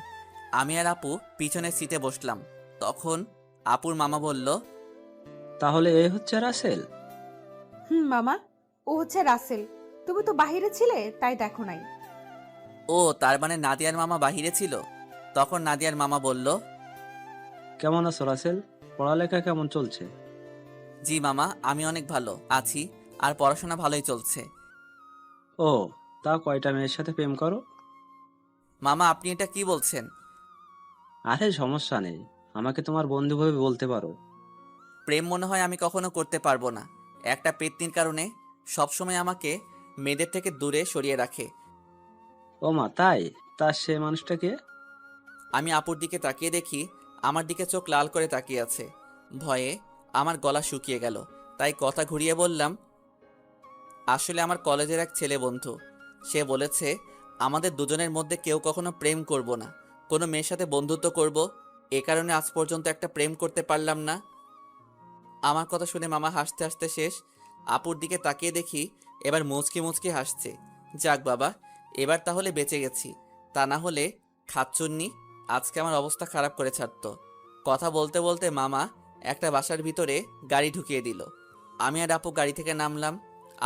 আমি আর আপু পিছনের সিটে বসলাম। তখন আপুর মামা বলল, তাহলে এই হচ্ছে রাসেল? মামা, ও হচ্ছে রাসেল। তুমি তো বাহিরে ছিলে, তাই দেখো নাই। ও তার মানে নাদিয়ার মামা বাহিরে ছিল। তখন নাদিয়ার মামা বলল, কেমন আছো রাসেল? পড়ালেখা কেমন চলছে? জি মামা, আমি অনেক ভালো আছি, আর পড়াশোনা ভালোই চলছে। ও, তা কয়টা মেয়ের সাথে প্রেম করো? মামা আপনি এটা কি বলছেন? আরে সমস্যা নেই, আমাকে তোমার বন্ধু ভেবে বলতে পারো। প্রেম মনে হয় আমি কখনো করতে পারবো না। একটা পেত্নীর কারণে সবসময় আমাকে মেয়েদের থেকে দূরে সরিয়ে রাখে। ও মা, তাই? তা সে মানুষটাকে? আমি আপুর দিকে তাকিয়ে দেখি আমার দিকে চোখ লাল করে তাকিয়ে আছে। ভয়ে আমার গলা শুকিয়ে গেল, তাই কথা ঘুরিয়ে বললাম, আসলে আমার কলেজের এক ছেলে বন্ধু। সে বলেছে আমাদের দুজনের মধ্যে কেউ কখনো প্রেম করব না, কোনো মেয়ের সাথে বন্ধুত্ব করব। এ কারণে আজ পর্যন্ত একটা প্রেম করতে পারলাম না। আমার কথা শুনে মামা হাসতে হাসতে শেষ। আপুর দিকে তাকিয়ে দেখি এবার মুচকি মুচকি হাসছে। যাক বাবা, এবার তাহলে বেঁচে গেছি। তা না হলে খাচ্চুন্নি আজকে আমার অবস্থা খারাপ করে ছাড়তো। কথা বলতে বলতে মামা একটা বাসার ভিতরে গাড়ি ঢুকিয়ে দিল। আমি আর আপু গাড়ি থেকে নামলাম।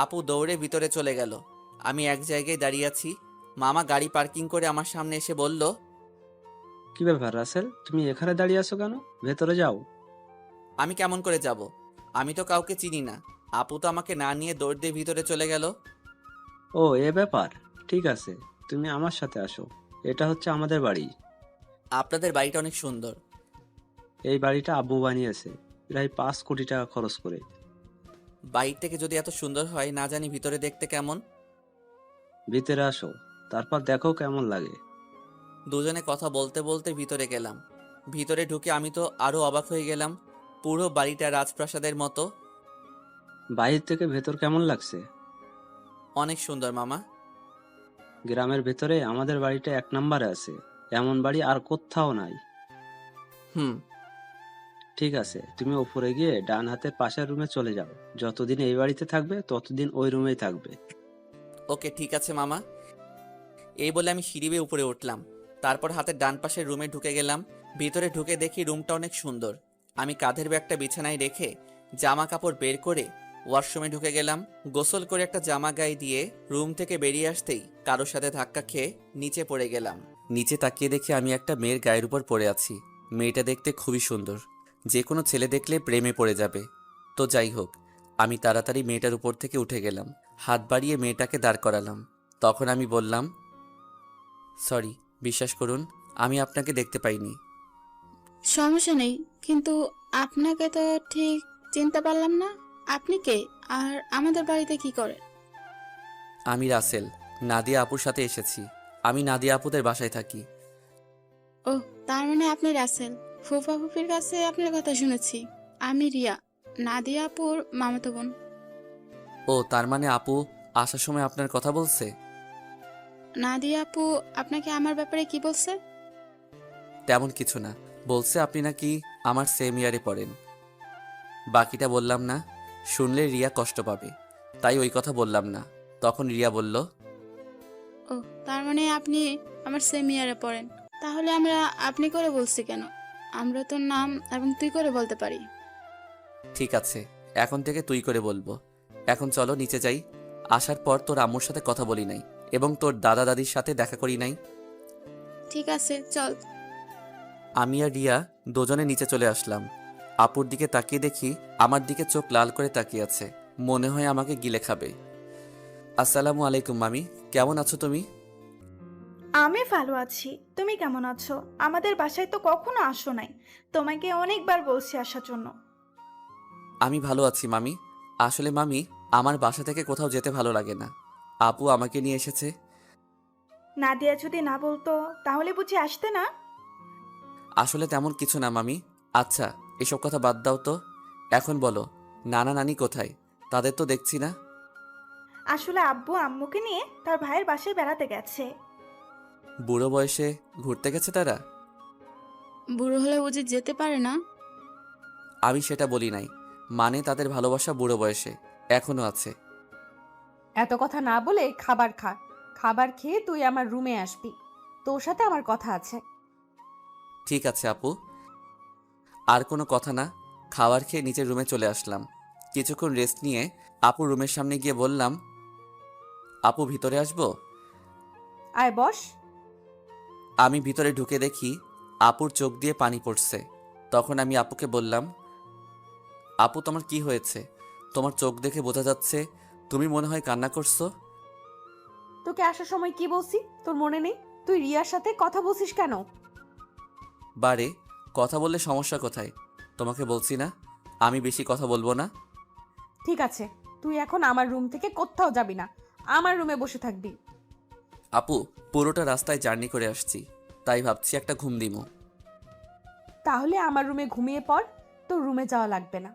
আপু দৌড়ে ভিতরে চলে গেল। আমি এক জায়গায় দাঁড়িয়ে আছি। মামা গাড়ি পার্কিং করে আমার সামনে এসে বলল, কি ব্যাপার রাসেল, তুমি এখানে দাঁড়িয়ে আছো কেন? ভেতরে যাও। আমি কেমন করে যাব? আমি তো কাউকে চিনি না। আপু তো আমাকে না নিয়ে দৌড় দিয়ে ভিতরে চলে গেল। ও, এ ব্যাপার। ঠিক আছে, তুমি আমার সাথে আসো। এটা হচ্ছে আমাদের বাড়ি। আপনাদের বাড়িটা অনেক সুন্দর। এই বাড়িটা আব্বু বানিয়েছে, প্রায় 5 কোটি টাকা খরচ করে। বাইরে থেকে যদি এত সুন্দর হয়, না জানি ভিতরে দেখতে কেমন। ভিতরে আসো, তারপর দেখো কেমন লাগে। দুজনে কথা বলতে বলতে ভিতরে গেলাম। ভিতরে ঢুকে আমি তো আরো অবাক হয়ে গেলাম। পুরো বাড়িটা রাজপ্রাসাদের মতো। বাইরে থেকে ভেতর কেমন লাগছে? অনেক সুন্দর মামা। গ্রামের ভেতরে আমাদের বাড়িটা 1 নম্বরে আছে। এমন বাড়ি আর কোথাও নাই। হুম। ঠিক আছে, তুমি উপরে গিয়ে ডান হাতের পাশের রুমে চলে যাও। যতদিন এই বাড়িতে থাকবে ততদিন ওই রুমেই থাকবে। ওকে ঠিক আছে মামা। এই বলে আমি সিঁড়ি বেয়ে উপরে উঠলাম। তারপর হাতের ডান পাশের রুমে ঢুকে গেলাম। ভিতরে ঢুকে দেখি রুমটা অনেক সুন্দর। আমি কাঁধের ব্যাগটা বিছানায় রেখে জামা কাপড় বের করে ওয়াশরুমে ঢুকে গেলাম। গোসল করে একটা জামা গায়ে দিয়ে রুম থেকে বেরিয়ে আসতেই কারোর সাথে ধাক্কা খেয়ে নিচে পড়ে গেলাম। নিচে তাকিয়ে দেখি আমি একটা মেয়ের গায়ের উপর পড়ে আছি। মেয়েটা দেখতে খুবই সুন্দর, যে কোনো ছেলে দেখলে প্রেমে পড়ে যাবে। তো যাই হোক, আমি তাড়াতাড়ি মেয়েটার উপর থেকে উঠে গেলাম। হাত বাড়িয়ে মেয়েটাকে দাঁড় করালাম। তখন আমি বললাম, সরি, বিশ্বাস করুন আমি আপনাকে দেখতে পাইনি। সমস্যা নেই, কিন্তু আপনাকে তো ঠিক চিনতে পারলাম না। আপনি কে? আর আমাদের বাড়িতে কি করেন? আমি রাসেল, নাদিয়া আপুর সাথে এসেছি। আমি নাদিয়া আপুদের বাসায় থাকি। ও, তার মানে আপনি রাসেল। ফুফা ফুফির কাছে আপনার কথা শুনেছি। আমি রিয়া, নাদিয়া আপুর মামাতো বোন। ও তার মানে আপু আসার সময় আপনার কথা বলছে? নাদিয়া আপু আপনাকে আমার ব্যাপারে কি বলছে? তেমন কিছু না, বলছে আপনি নাকি আমার সেম ইয়ারে পড়েন। বাকিটা বললাম না, শুনলে রিয়া কষ্ট পাবে, তাই ওই কথা বললাম না। তখন রিয়া বলল, ও, তার মানে আপনি আমার সেম ইয়ারে পড়েন। তাহলে আমরা আপনি করে বলছি কেন? আমরা তো নাম এবং তুই করে বলতে পারি। ঠিক আছে, এখন থেকে তুই করে বলবো। এখন চলো নিচে যাই। আসার পর তোর আম্মুর সাথে কথা বলি নাই এবং তোর দাদা দাদির সাথে দেখা করি নাই। ঠিক আছে, চল। আমি আর রিয়া দুজনে নিচে চলে আসলাম। আপুর দিকে তাকিয়ে দেখি আমার দিকে চোখ লাল করে তাকিয়ে আছে, মনে হয় আমাকে গিলে খাবে। আসসালামু আলাইকুম মামি, কেমন আছো তুমি? আমি ভালো আছি। তুমি কেমন আছো? আমাদের বাসায় তো কখনো আসো নাই। তোমাকে অনেকবার বলছি আসার জন্য। আমি ভালো আছি মামি। আসলে মামি, আমার বাসা থেকে কোথাও যেতে ভালো লাগে না। আপু আমাকে নিয়ে এসেছে। নাদিয়া যদি না বলতো তাহলে বুঝি আসতে না? আসলে তেমন কিছু না মামি। আচ্ছা, এসব কথা বাদ দাও তো। এখন বলো, নানা নানি কোথায়? তাদের তো দেখছি না। আসলে আব্বু আম্মুকে নিয়ে তার ভাইয়ের বাসায় বেড়াতে গেছে। বুড়ো বয়সে ঘুরতে গেছে তারা? বুড়ো হলে বুঝি যেতে পারে না? আমি সেটা বলি নাই। মানে তাদের ভালোবাসা বুড়ো বয়সে এখনো আছে। এত কথা না বলে খাবার খা। খাবার খেয়ে তুই আমার রুমে আসবি, তোর সাথে আমার কথা আছে। ঠিক আছে আপু। আর কোনো কথা না। খাবার খেয়ে নিচের রুমে চলে আসলাম। কিছুক্ষণ রেস্ট নিয়ে আপু রুমের সামনে গিয়ে বললাম, আপু ভিতরে আসবো? আয় বস। আমি ভিতরে ঢুকে দেখি আপুর চোখ দিয়ে পানি পড়ছে। তখন আমি আপুকে বললাম, আপু তোমার কি হয়েছে? তোমার চোখ দেখে বোঝা যাচ্ছে তুমি মনে হয় কান্না করছো। তোকে আসার সময় কি বলছি তোর মনে নেই? তুই রিয়ার সাথে কথা বলছিস কেন? বারে, কথা বললে সমস্যা কোথায়? তোমাকে বলছি না আমি বেশি কথা বলবো না। ঠিক আছে, তুই এখন আমার রুম থেকে কোথাও যাবি না, আমার রুমে বসে থাকবি। আপু, পুরোটা রাস্তায় জার্নি করে আসছি, তাই ভাবছি একটা ঘুম দিমু। তাহলে আমার রুমে ঘুমিয়ে পড়, তোর রুমে যাওয়া লাগবে না।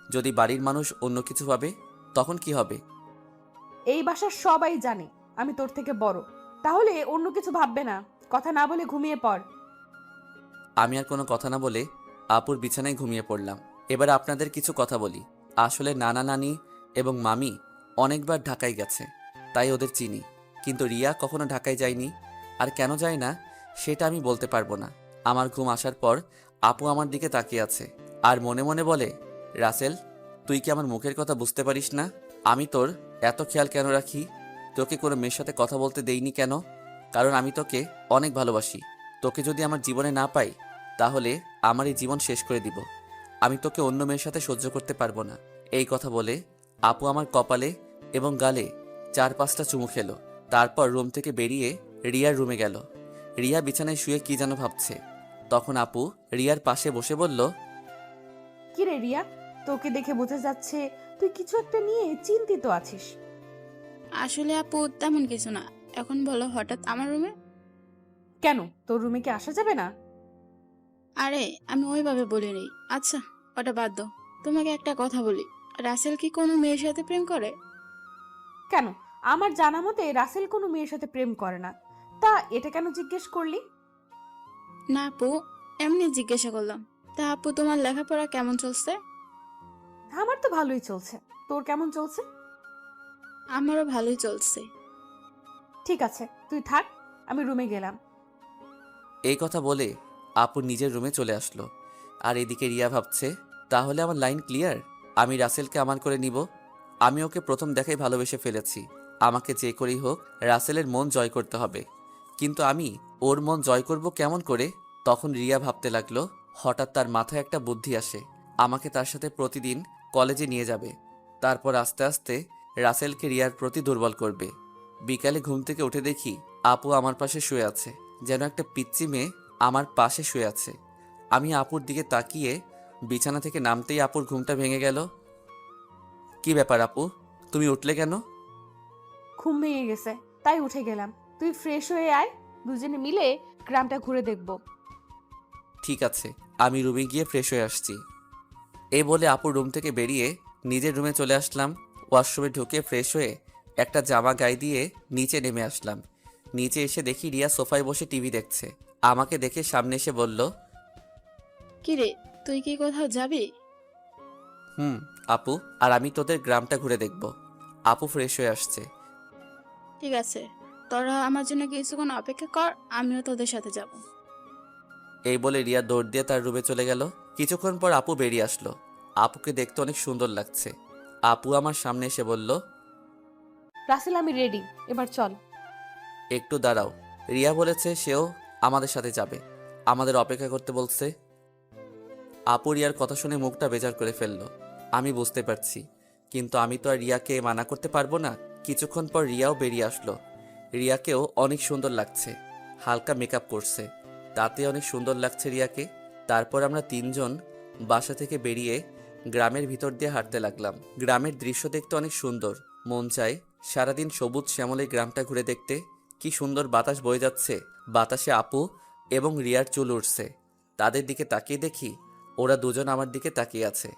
যদি বাড়ির মানুষ অন্য কিছু ভাবে তখন কি হবে? এই বাসার সবাই জানে আমি তোর থেকে বড়, তাহলে অন্য কিছু ভাববে না। কথা না বলে ঘুমিয়ে পড়। আমি আর কোনো কথা না বলে আপুর বিছানায় ঘুমিয়ে পড়লাম। এবার আপনাদের কিছু কথা বলি। আসলে নানা নানি এবং মামি অনেকবার ঢাকায় গেছে, তাই ওদের চিনি। কিন্তু রিয়া কখনো ঢাকায় যায়নি। আর কেন যায় না সেটা আমি বলতে পারবো না। আমার ঘুম আসার পর আপু আমার দিকে তাকিয়ে আছে আর মনে মনে বলে, রাসেল, তুই কি আমার মুখের কথা বুঝতে পারিস না? আমি তোর এত খেয়াল কেন রাখি? তোকে কোনো মেয়ের সাথে কথা বলতে দেইনি কেন? কারণ আমি তোকে অনেক ভালোবাসি। তোকে যদি আমার জীবনে না পাই তাহলে আমার এই জীবন শেষ করে দিব। আমি তোকে অন্য মেয়ের সাথে সহ্য করতে পারবো না। এই কথা বলে আপু আমার কপালে এবং গালে 4-5টা চুমু খেলো। তারপর রুম থেকে বেরিয়ে রিয়ার রুমে গেল। রিয়া বিছানায় শুয়ে কি যেন ভাবছে। তখন আপু রিয়ার পাশে বসে বলল, কি রে রিয়া, তোকে দেখে বোঝা যাচ্ছে তুই কিছু একটা নিয়ে চিন্তিত আছিস। আসলে আপু তেমন কিছু না। এখন বলো হঠাৎ আমার রুমে? কেন, তোর রুমে কি আসা যাবে না? আরে আমি ওইভাবে বলিনি। আচ্ছা, ওটা বাদ দাও। তোমাকে একটা কথা বলি, রাসেল কি কোনো মেয়ের সাথে প্রেম করে? কেন, আমার জানা মতে রাসেল কোনো মেয়ের সাথে প্রেম করে না। তা এটা কেন জিজ্ঞেস করলি? না আপু, এমনি জিজ্ঞাসা করলাম। তা আপু তোমার লেখাপড়া কেমন চলছে? আমার তো ভালোই চলছে, তোর কেমন চলছে? আমারও ভালোই চলছে। ঠিক আছে, তুই থাক, আমি রুমে গেলাম। এই কথা বলে আপু নিজের রুমে চলে আসলো। আর এদিকে রিয়া ভাবছে, তাহলে আমার লাইন ক্লিয়ার। আমি রাসেলকে আমার করে নিব। আমি ওকে প্রথম দেখাই ভালোবেসে ফেলেছি। আমাকে যে করেই হোক রাসেলের মন জয় করতে হবে। কিন্তু আমি ওর মন জয় করব কেমন করে? তখন রিয়া ভাবতে লাগলো। হঠাৎ তার মাথায় একটা বুদ্ধি আসে, আমাকে তার সাথে প্রতিদিন কলেজে নিয়ে যাবে। তারপর আস্তে আস্তে রাসেলকে রিয়ার প্রতি দুর্বল করবে। বিকালে ঘুম থেকে উঠে দেখি আপু আমার পাশে শুয়ে আছে, যেন একটা পিচ্চি মেয়ে আমার পাশে শুয়ে আছে। আমি আপুর দিকে তাকিয়ে বিছানা থেকে নামতেই আপুর ঘুমটা ভেঙে গেল। কি ব্যাপার আপু, তুমি উঠলে কেন? ঘুম ভেঙে গেছে, তাই উঠে গেলাম। তুই ফ্রেশ হয়ে আয়, দুজনে মিলে গ্রামটা ঘুরে দেখব। ঠিক আছে, আমি রুমে গিয়ে ফ্রেশ হয়ে আসছি। এই বলে আপুর রুম থেকে বেরিয়ে নিজের রুমে চলে আসলাম। ওয়াশরুমে ঢুকে ফ্রেশ হয়ে একটা জামা গায়ে দিয়ে নিচে নেমে আসলাম। নিচে এসে দেখি রিয়া সোফায় বসে টিভি দেখছে। আমাকে দেখে সামনে এসে বলল, কিরে, তুই কি কোথাও যাবি? হুম আপু, আর আমি তোদের গ্রামটা ঘুরে দেখব। আপু ফ্রেশ হয়ে আসছে। ঠিক আছে, তোরা আমার জন্য কিছুক্ষণ অপেক্ষা কর, আমিও তোদের সাথে যাব। এই বলে রিয়া দৌড় দিয়ে তার রুমে চলে গেল। কিছুক্ষণ পর আপু বেরিয়ে আসলো। আপুকে দেখতে অনেক সুন্দর লাগছে। আপু আমার সামনে এসে বলল, রাসেল আমি রেডি, এবার চল। একটু দাঁড়াও। রিয়া বলেছে সেও আমাদের সাথে যাবে, আমাদের অপেক্ষা করতে বলছে। আপু রিয়ার কথা শুনে মুখটা বেজার করে ফেললো। আমি বুঝতে পারছি, কিন্তু আমি তো আর রিয়াকে মানা করতে পারবো না। কিছুক্ষণ পর রিয়াও বেরিয়ে আসলো। রিয়াকেও অনেক সুন্দর লাগছে, হালকা মেকআপ করছে, তাতে অনেক সুন্দর লাগছে রিয়াকে। তারপর আমরা তিনজন বাসা থেকে বেরিয়ে গ্রামের ভিতর দিয়ে হাঁটতে লাগলাম। গ্রামের দৃশ্য দেখতে অনেক সুন্দর, মন চায় সারাদিন সবুজ শ্যামলে গ্রামটা ঘুরে দেখতে। কি সুন্দর বাতাস বয়ে যাচ্ছে। বাতাসে আপু এবং রিয়ার চুল উঠছে। তাদের দিকে তাকিয়ে দেখি ওরা দুজন আমার দিকে তাকিয়ে আছে।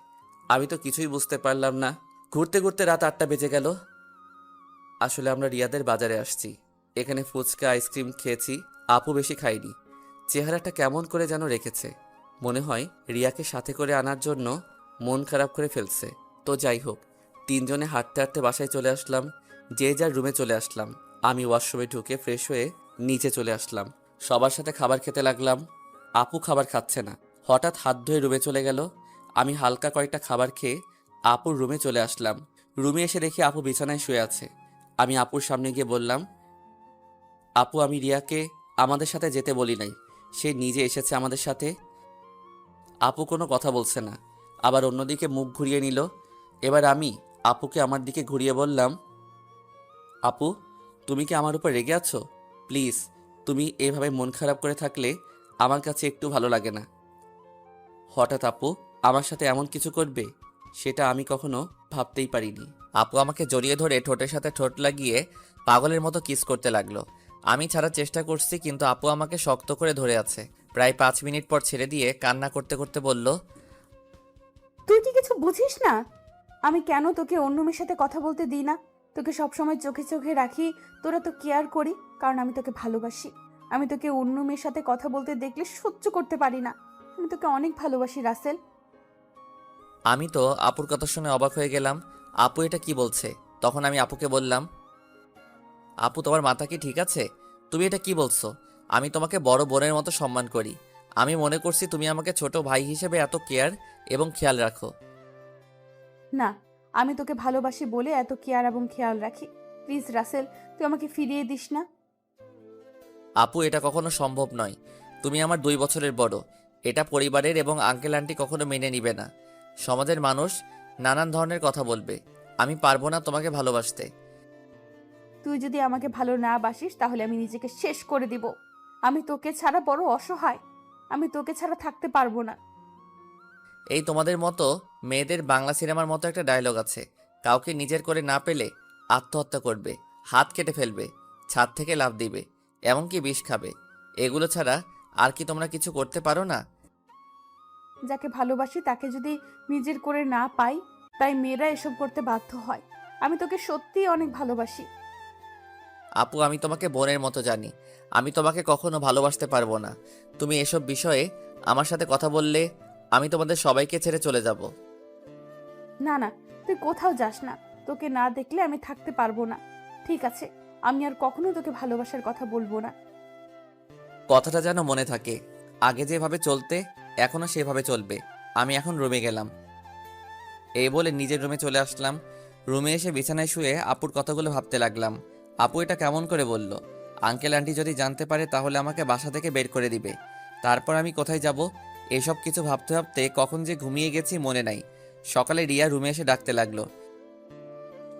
আমি তো কিছুই বুঝতে পারলাম না। ঘুরতে ঘুরতে রাত 8টা বেজে গেল। আসলে আমরা রিয়াদের বাজারে আসছি। এখানে ফুচকা আইসক্রিম খেয়েছি। আপু বেশি খাইনি। চেহারাটা কেমন করে যেন রেখেছে। মনে হয় রিয়াকে সাথে করে আনার জন্য মন খারাপ করে ফেলছে। তো যাই হোক, তিনজনে হাঁটতে হাঁটতে বাসায় চলে আসলাম। যে যার রুমে চলে আসলাম। আমি ওয়াশরুমে ঢুকে ফ্রেশ হয়ে নিচে চলে আসলাম। সবার সাথে খাবার খেতে লাগলাম। আপু খাবার খাচ্ছে না। হঠাৎ হাত ধুয়ে রুমে চলে গেল। আমি হালকা কয়েকটা খাবার খেয়ে আপুর রুমে চলে আসলাম। রুমে এসে দেখি আপু বিছানায় শুয়ে আছে। আমি আপুর সামনে গিয়ে বললাম, আপু আমি রিয়াকে আমাদের সাথে যেতে বলি নাই, সে নিজে এসেছে আমাদের সাথে। আপু কোনো কথা বলছে না, আবার অন্যদিকে মুখ ঘুরিয়ে নিল। এবার আমি আপুকে আমার দিকে ঘুরিয়ে বললাম, আপু তুমি কি আমার উপর রেগে আছো? প্লিজ, তুমি এভাবে মন খারাপ করে থাকলে আমার কাছে একটু ভালো লাগে না। হঠাৎ আপু আমার সাথে এমন কিছু করবে সেটা আমি কখনো ভাবতেই পারিনি। আপু আমাকে জড়িয়ে ধরে ঠোঁটের সাথে ঠোঁট লাগিয়ে পাগলের মতো কিস করতে লাগলো। আমি ছাড়ার চেষ্টা করছি কিন্তু আপু আমাকে শক্ত করে ধরে আছে। প্রায় 5 মিনিট পর ছেড়ে দিয়ে কান্না করতে করতে বলল, তুই কি কিছু বুঝিস না? আমি কেন তোকে অন্য মেয়ের সাথে কথা বলতে দিই না? তোকে সবসময় চোখে চোখে রাখি, তোরা তো কেয়ার করি, কারণ আমি তোকে ভালোবাসি। আমি তোকে অন্য মেয়ের সাথে কথা বলতে দেখলে সহ্য করতে পারি না। আমি তোকে অনেক ভালোবাসি রাসেল। আমি তো আপুর কথা শুনে অবাক হয়ে গেলাম। আপু এটা কি বলছে? তখন আমি আপুকে বললাম, আপু তোমার মাথা কি ঠিক আছে? তুমি এটা কি বলছো? আমি তোমাকে বড় বোনের মতো সম্মান করি। আমি মনে করছি তুমি আমাকে ছোট ভাই হিসেবে এত কেয়ার এবং খেয়াল রাখো। না, আমি তোকে ভালোবাসি বলে এত কেয়ার এবং খেয়াল রাখি। প্লিজ রাসেল, তুই আমাকে ফিরিয়ে দিস না। আপু এটা কখনো সম্ভব নয়। তুমি আমার 2 বছরের বড়। এটা পরিবারের এবং আঙ্কেল আন্টি কখনো মেনে নিবে না। সমাজের মানুষ নানান ধরনের কথা বলবে। আমি পারবো না তোমাকে ভালোবাসতে। তুই যদি আমাকে ভালো না বাসিস তাহলে আমি নিজেকে শেষ করে দিব। আমি তোকে ছাড়া বড় অসহায়। আমি তোকে ছাড়া থাকতে পারবো না। এই তোমাদের মতো মেয়েদের বাংলা সিনেমার মতো একটা ডায়লগ আছে, কাউকে নিজের করে না পেলে আত্মহত্যা করবে, হাত কেটে ফেলবে, ছাদ থেকে লাফ দিবে, এমনকি বিষ খাবে। এগুলো ছাড়া আর কি তোমরা কিছু করতে পারো না? যাকে ভালোবাসি তাকে যদি নিজের করে না পাই, তাই মেয়েরা এসব করতে বাধ্য হয়। আমি তোকে সত্যিই অনেক ভালোবাসি। আপু আমি তোমাকে বোনের মতো জানি। আমি তোমাকে কখনো ভালোবাসতে পারবো না। তুমি এসব বিষয়ে আমার সাথে কথা বললে আমি তোমাদের সবাইকে ছেড়ে চলে যাব। না না, তুই কোথাও যাস না। তোকে না দেখলে আমি থাকতে পারবো না। ঠিক আছে, আমি আর কখনো তোকে ভালোবাসার কথা বলবো না। কথাটা যেন মনে থাকে। আগে যেভাবে চলতে এখনো সেভাবে চলবে। আমি এখন রুমে গেলাম। এই বলে নিজের রুমে চলে আসলাম। রুমে এসে বিছানায় শুয়ে আপুর কথাগুলো ভাবতে লাগলাম। আপু এটা কেমন করে বলল? আঙ্কেল আন্টি যদি জানতে পারে তাহলে আমাকে বাসা থেকে বের করে দিবে। তারপর আমি কোথায় যাব? এসব কিছু ভাবতে ভাবতে কখন যে ঘুমিয়ে গেছি মনে নাই। সকালে রিয়া রুমে এসে ডাকতে লাগলো।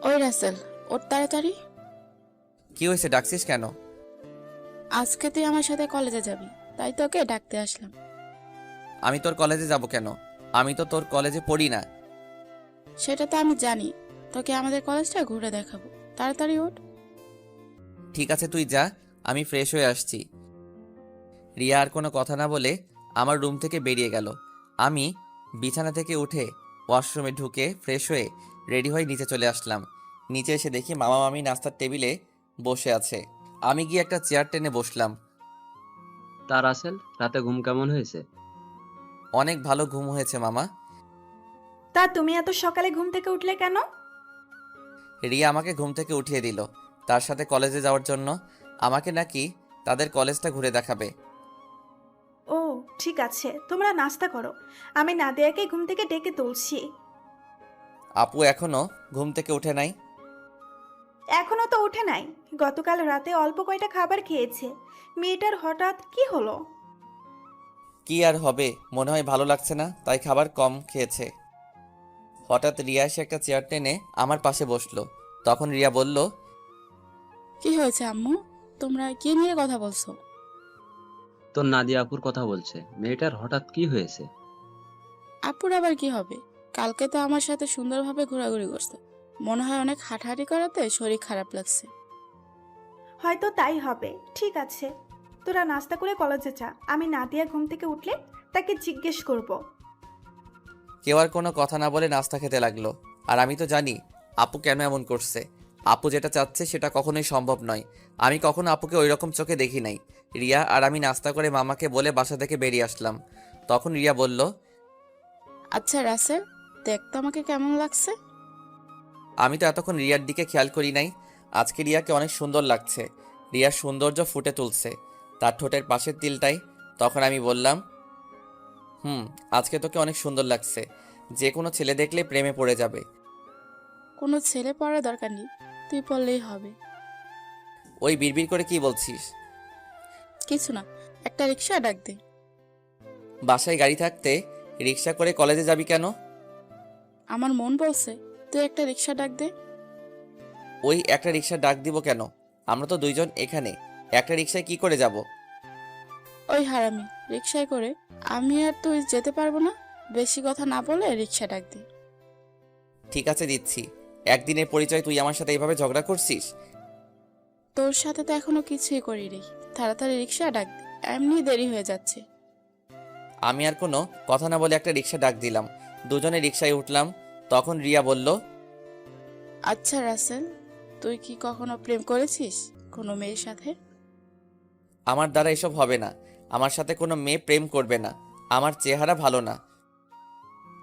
ওই রাসেল, ওর তাড়াতাড়ি। কি হয়েছে, ডাকছিস কেন? আজকে তুই আমার সাথে কলেজে যাবি, তাই তোকে ডাকতে আসলাম। আমি তোর কলেজে যাব কেন? আমি তো তোর কলেজে পড়ি না। সেটা তো আমি জানি, তোকে আমাদের কলেজটা ঘুরে দেখাবো। তাড়াতাড়ি ওঠ। ঠিক আছে তুই যা, আমি ফ্রেশ হয়ে আসছি। রিয়া আর কোনো কথা না বলে আমার রুম থেকে বেরিয়ে গেল। আমি বিছানা থেকে উঠে ওয়াশরুমে ঢুকে ফ্রেশ হয়ে রেডি হয়ে নিচে চলে আসলাম। নিচে এসে দেখি মামা মামি নাস্তার টেবিলে বসে আছে। আমি গিয়ে একটা চেয়ার টেনে বসলাম। তা রাসেল, রাতে ঘুম কেমন হয়েছে? অনেক ভালো ঘুম হয়েছে মামা। তা তুমি এত সকালে ঘুম থেকে উঠলে কেন? রিয়া আমাকে ঘুম থেকে উঠিয়ে দিল তার সাথে কলেজে যাওয়ার জন্য। আমাকে নাকি তাদের কলেজটা ঘুরে দেখাবে। ও ঠিক আছে, তোমরা নাস্তা করো। আমি নাদিয়াকে ঘুম থেকে ডেকে তুলছি। আপু এখনো ঘুম থেকে উঠে নাই? এখনো তো উঠে নাই। গতকাল রাতে অল্প কয়টা খাবার খেয়েছে। মেয়েটার হঠাৎ কি হলো? কি আর হবে, মনে হয় ভালো লাগছে না তাই খাবার কম খেয়েছে। হঠাৎ রিয়া এসে একটা চেয়ার টেনে আমার পাশে বসলো। তখন রিয়া বলল, কি হয়েছে আম্মু? তোমরা কি নিয়ে কথা বলছো? তোর নাদিয়া আপুর কথা বলছে। মেয়েটার হঠাৎ কি হয়েছে? আপুর আবার কি হবে? কালকে তো আমার সাথে সুন্দরভাবে ঘোরাঘুরি করছে। মনে হয় অনেক হাঁটাহাঁটি করাতে শরীর খারাপ লাগছে। হয়তো তাই হবে। ঠিক আছে, তোরা নাস্তা করে কলেজে যা। আমি নাদিয়া ঘুম থেকে উঠলে তাকে জিজ্ঞেস করব। কেউ আর কোনো কথা না বলে নাস্তা খেতে লাগলো। আর আমি তো জানি আপু কেন এমন করছে। আপু যেটা চাচ্ছে সেটা কখনোই সম্ভব নয়। আমি কখনো আপুকে ওইরকম চোখে দেখি নাই। রিয়া আর আমি নাস্তা করে মামাকে বলে বাসা থেকে বেরিয়ে আসলাম। তখন রিয়া বলল, আচ্ছা রাসেল, দেখ তো আমাকে কেমন লাগছে। আমি তো এতক্ষণ রিয়ার দিকে খেয়াল করি নাই। আজকে রিয়াকে অনেক সুন্দর লাগছে। রিয়ার সৌন্দর্য ফুটে তুলছে তার ঠোঁটের পাশের তিলটাই। তখন আমি বললাম, আজকে তোকে অনেক সুন্দর লাগছে। যে কোনো ছেলে দেখলে প্রেমে পড়ে যাবে। কোনো ছেলে পড়ার দরকার নেই, তুই পড়লেই হবে। ওই বিড়বিড় করে কি বলছিস? কিছু না, একটা রিক্সা ডাক দে। বাসায় গাড়ি থাকতে রিক্সা করে কলেজে যাবি কেন? আমার মন বলছে তুই একটা রিক্সা ডাক দে। ওই একটা রিক্সা ডাক দিব কেন? আমরা তো দুইজন এখানে, একটা রিক্সায় কি করে যাব? ওই হারামি, রিক্সায় করে আমি আর তুই যেতে পারবো না। বেশি কথা না বলে রিক্সা ডাক দে। ঠিক আছে দিচ্ছি। একদিনের পরিচয় তুই আমার সাথে এইভাবে ঝগড়া করছিস? তোর সাথে তো এখনো কিছুই করি রে। তাড়াতাড়ি রিক্সা ডাক দে, এমনি দেরি হয়ে যাচ্ছে। আমি আর কোনো কথা না বলে একটা রিক্সা ডাক দিলাম। দুজনে রিক্সায় উঠলাম। তখন রিয়া বলল, আচ্ছা রাসেল, তুই কি কখনো প্রেম করেছিস কোনো মেয়ের সাথে? আমার দ্বারা এসব হবে না। আমার সাথে কোনো মেয়ে প্রেম করবে না। আমার চেহারা ভালো না।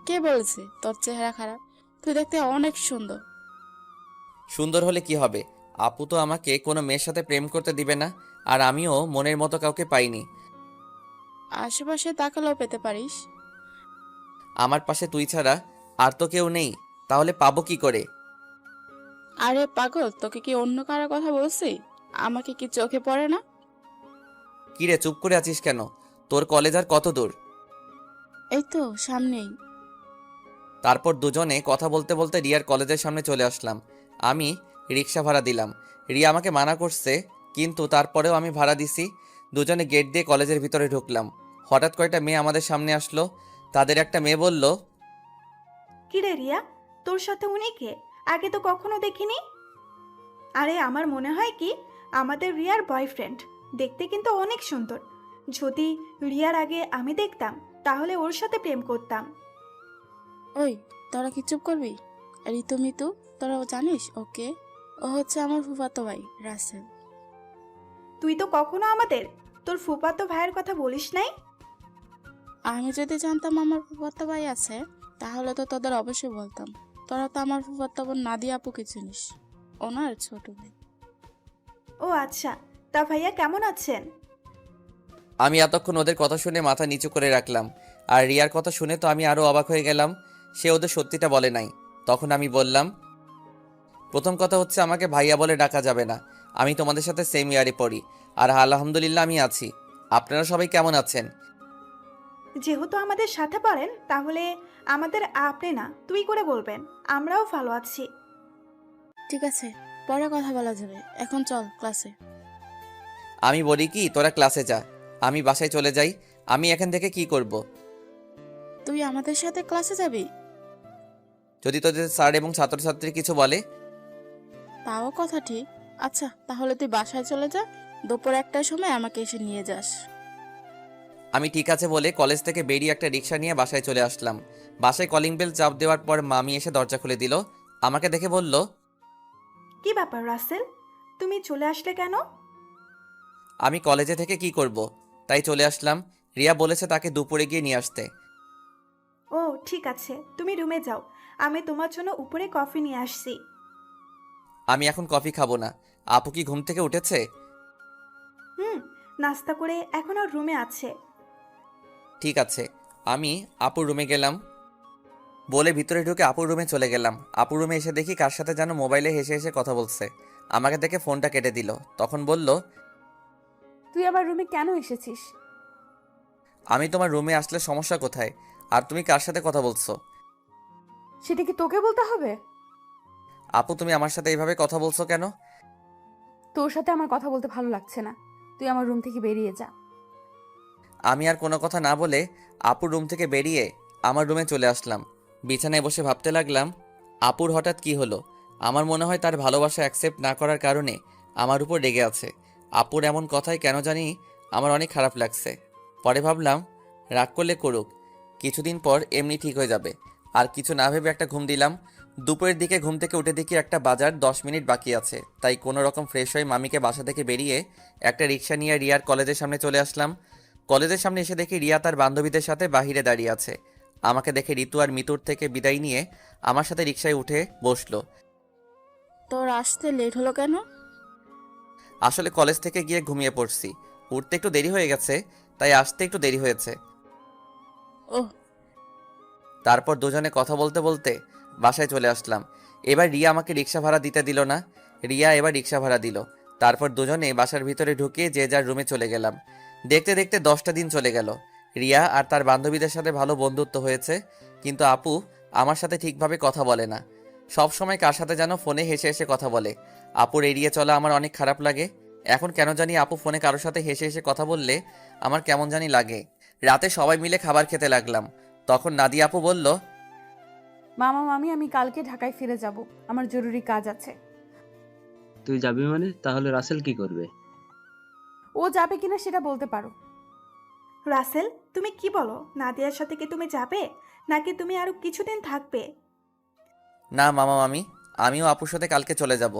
কে বলেছে তোর চেহারা খারাপ? তুই দেখতে অনেক সুন্দর। সুন্দর হলে কি হবে? আপু তো আমাকে কোনো মেয়ের সাথে প্রেম করতে দিবে না। আর আমিও মনের মতো কাউকে পাইনি। আশেপাশে তাকালেও পেতে পারিস। আমার পাশে তুই ছাড়া আর তো কেউ নেই। তাহলে পাবো কি করে? আরে পাগল, তোকে কি অন্য কারো কথা বলছি? আমাকে কি চোখে পড়ে না? কিরে চুপ করে আছিস কেন? তোর কলেজ আর কত দূর? এই তো সামনেই। তারপর দুজনে কথা বলতে বলতে রিয়ার কলেজের সামনে চলে আসলাম। আমি রিক্সা ভাড়া দিলাম। রিয়া আমাকে মানা করছে, কিন্তু তারপরেও আমি ভাড়া দিছি। দুজনে গেট দিয়ে কলেজের ভিতরে ঢুকলাম। হঠাৎ কয়টা মেয়ে আমাদের সামনে আসলো। তাদের একটা মেয়ে বলল, কিরে রিয়া, তোর সাথে উনি কে? আগে তো কখনো দেখিনি। আরে আমার মনে হয় কি আমাদের রিয়ার বয়ফ্রেন্ড। দেখতে কিন্তু অনেক সুন্দর। যদি রিয়ার আগে আমি দেখতাম তাহলে ওর সাথে প্রেম করতাম। ওই, তোরা কি চুপ করবি? ঋতু মিতু, তোরাও জানিস ওকে? ও হচ্ছে আমার ফুফাতো ভাই রাসেল। তুই তো কখনো আমাদের তোর ফুফাতো ভাইয়ের কথা বলিস নাই। আমি যদি জানতাম আমার ফুফাতো ভাই আছে, তাহলে তো তোদের অবশ্যই বলতাম। তোরা তো আমার ফুফাতো বোন নাদিয়া আপুকে চিনিস, ওনার ছোট ভাই। ও আচ্ছা, তা ভাইয়া কেমন আছেন? আমি এতক্ষণ ওদের কথা শুনে মাথা নিচু করে রাখলাম। আর রিয়ার কথা শুনে তো আমি আরো অবাক হয়ে গেলাম। সে ওদের সত্যিটা বলে নাই। তখন আমি বললাম, প্রথম কথা হচ্ছে আমাকে ভাইয়া বলে ডাকা যাবে না। আমি তোমাদের সাথে সেম ইয়ারে পড়ি। আর আলহামদুলিল্লাহ আমি আছি। আপনারা সবাই কেমন আছেন? যেহেতু আমাদের সাথে পড়েন তাহলে আমাদের আপনি না তুই করে বলবেন। আমরাও ভালো আছি। ঠিক আছে, পরে কথা বলা যাবে, এখন চল ক্লাসে। আমি বলি কি, তোরা ক্লাসে যা, আমি বাসায় চলে যাই। আমি এখান থেকে কি করব? তুই আমাদের সাথে ক্লাসে যাবি? যদি তোদের স্যার এবং ছাত্রছাত্রী কিছু বলে? তাও কথা ঠিক। আচ্ছা, তাহলে তুই বাসায় চলে যা। দুপুর 1টার সময় আমাকে এসে নিয়ে যাস। আমি ঠিক আছে বলে কলেজ থেকে বেরিয়ে একটা রিক্সা নিয়ে বাসায় চলে আসলাম। বাসায় কলিং বেল চাপ দেওয়ার পর মামি এসে দরজা খুলে দিল। আমাকে দেখে বলল, কি ব্যাপার রাসেল, তুমি চলে আসলে কেন? আমি কলেজে থেকে কি করব, তাই চলে আসলাম। রিয়া বলেছে তাকে দুপুরে গিয়ে নিয়ে আসতে। ও ঠিক আছে, তুমি রুমে যাও। আমি তোমার জন্য উপরে কফি নিয়ে আসছি। আমি এখন কফি খাবো না। আপু কি ঘুম থেকে উঠেছে? নাস্তা করে এখন আর রুমে আছে। ঠিক আছে। আমি আপুর রুমে গেলাম বলে ভিতরে ঢুকে আপুর রুমে চলে গেলাম। আপুর রুমে এসে দেখি কার সাথে যেন মোবাইলে হেসে হেসে কথা বলছে। আমাকে দেখে ফোনটা কেটে দিল। তখন বলল, তুই আবার রুমে কেন এসেছিস? আমি তোমার রুমে আসলে সমস্যা কোথায়? আর তুমি কার সাথে কথা বলছো? সেটা কি তোকে বলতে হবে? আপু তুমি আমার সাথে এইভাবে কথা বলছো কেন? তোর সাথে আমার কথা বলতে ভালো লাগছে না। তুই আমার রুম থেকে বেরিয়ে যা। আমি আর কোনো কথা না বলে আপুর রুম থেকে বেরিয়ে আমার রুমে চলে আসলাম। বিছানায় বসে ভাবতে লাগলাম, আপুর হঠাৎ কি হলো? আমার মনে হয় তার ভালোবাসা অ্যাকসেপ্ট না করার কারণে আমার উপর রেগে আছে। আপুর এমন কথায় কেন জানি আমার অনেক খারাপ লাগছে। পরে ভাবলাম রাগ করলে করুক, কিছুদিন পর এমনি ঠিক হয়ে যাবে। আর কিছু না ভেবে একটা ঘুম দিলাম। দুপুরের দিকে ঘুম থেকে উঠে দেখি একটা বাজার 10 মিনিট বাকি আছে, তাই কোনো রকম ফ্রেশ হয়ে মামিকে বাসা থেকে বেরিয়ে একটা রিক্সা নিয়ে রিয়ার কলেজের সামনে চলে আসলাম। কলেজের সামনে এসে দেখি রিয়া তার বান্ধবীদের সাথে বাহিরে দাঁড়িয়ে আছে। আমাকে দেখে ঋতু আর মিতুর থেকে বিদায় নিয়ে আমার সাথে রিক্সায় উঠে বসলো। তোর আসতে লেট হলো কেন? আসলে কলেজ থেকে গিয়ে ঘুমিয়ে পড়ছি, উঠতে একটু দেরি হয়ে গেছে, তাই আসতে একটু দেরি হয়েছে। ওহ, তারপর দুজনে কথা বলতে বলতে বাসায় চলে আসলাম। এবার রিয়া আমাকে রিক্সা ভাড়া দিতে দিল না, রিয়া এবার রিক্সা ভাড়া দিল। তারপর দুজনে বাসার ভিতরে ঢুকে যে যার রুমে চলে গেলাম। দেখতে দেখতে 10টা দিন চলে গেল। রিয়া আর তার বান্ধবীদের সাথে ভালো বন্ধুত্ব হয়েছে, কিন্তু আপু আমার সাথে ঠিকভাবে কথা বলে না। সব সময় কার সাথে যেন ফোনে হেসে হেসে কথা বলে। আপুর এড়িয়ে চলা আমার অনেক খারাপ লাগে। এখন কেন জানি আপু ফোনে কারোর সাথে হেসে হেসে কথা বললে আমার কেমন জানি লাগে। রাতে সবাই মিলে খাবার খেতে লাগলাম। তখন নাদিয়া আপু বলল, মামা মামি আমি কালকে ঢাকায় ফিরে যাব, আমার জরুরি কাজ আছে। তুই যাবি মানে? তাহলে রাসেল কি করবে? ও যাবে কিনা সেটা বলতে পারো। রাসেল, তুমি কি বলো? নাদিয়ার সাথে কি তুমি যাবে, নাকি তুমি আরো কিছুদিন থাকবে? না মামা মামি, আমিও আপুর সাথে কালকে চলে যাব।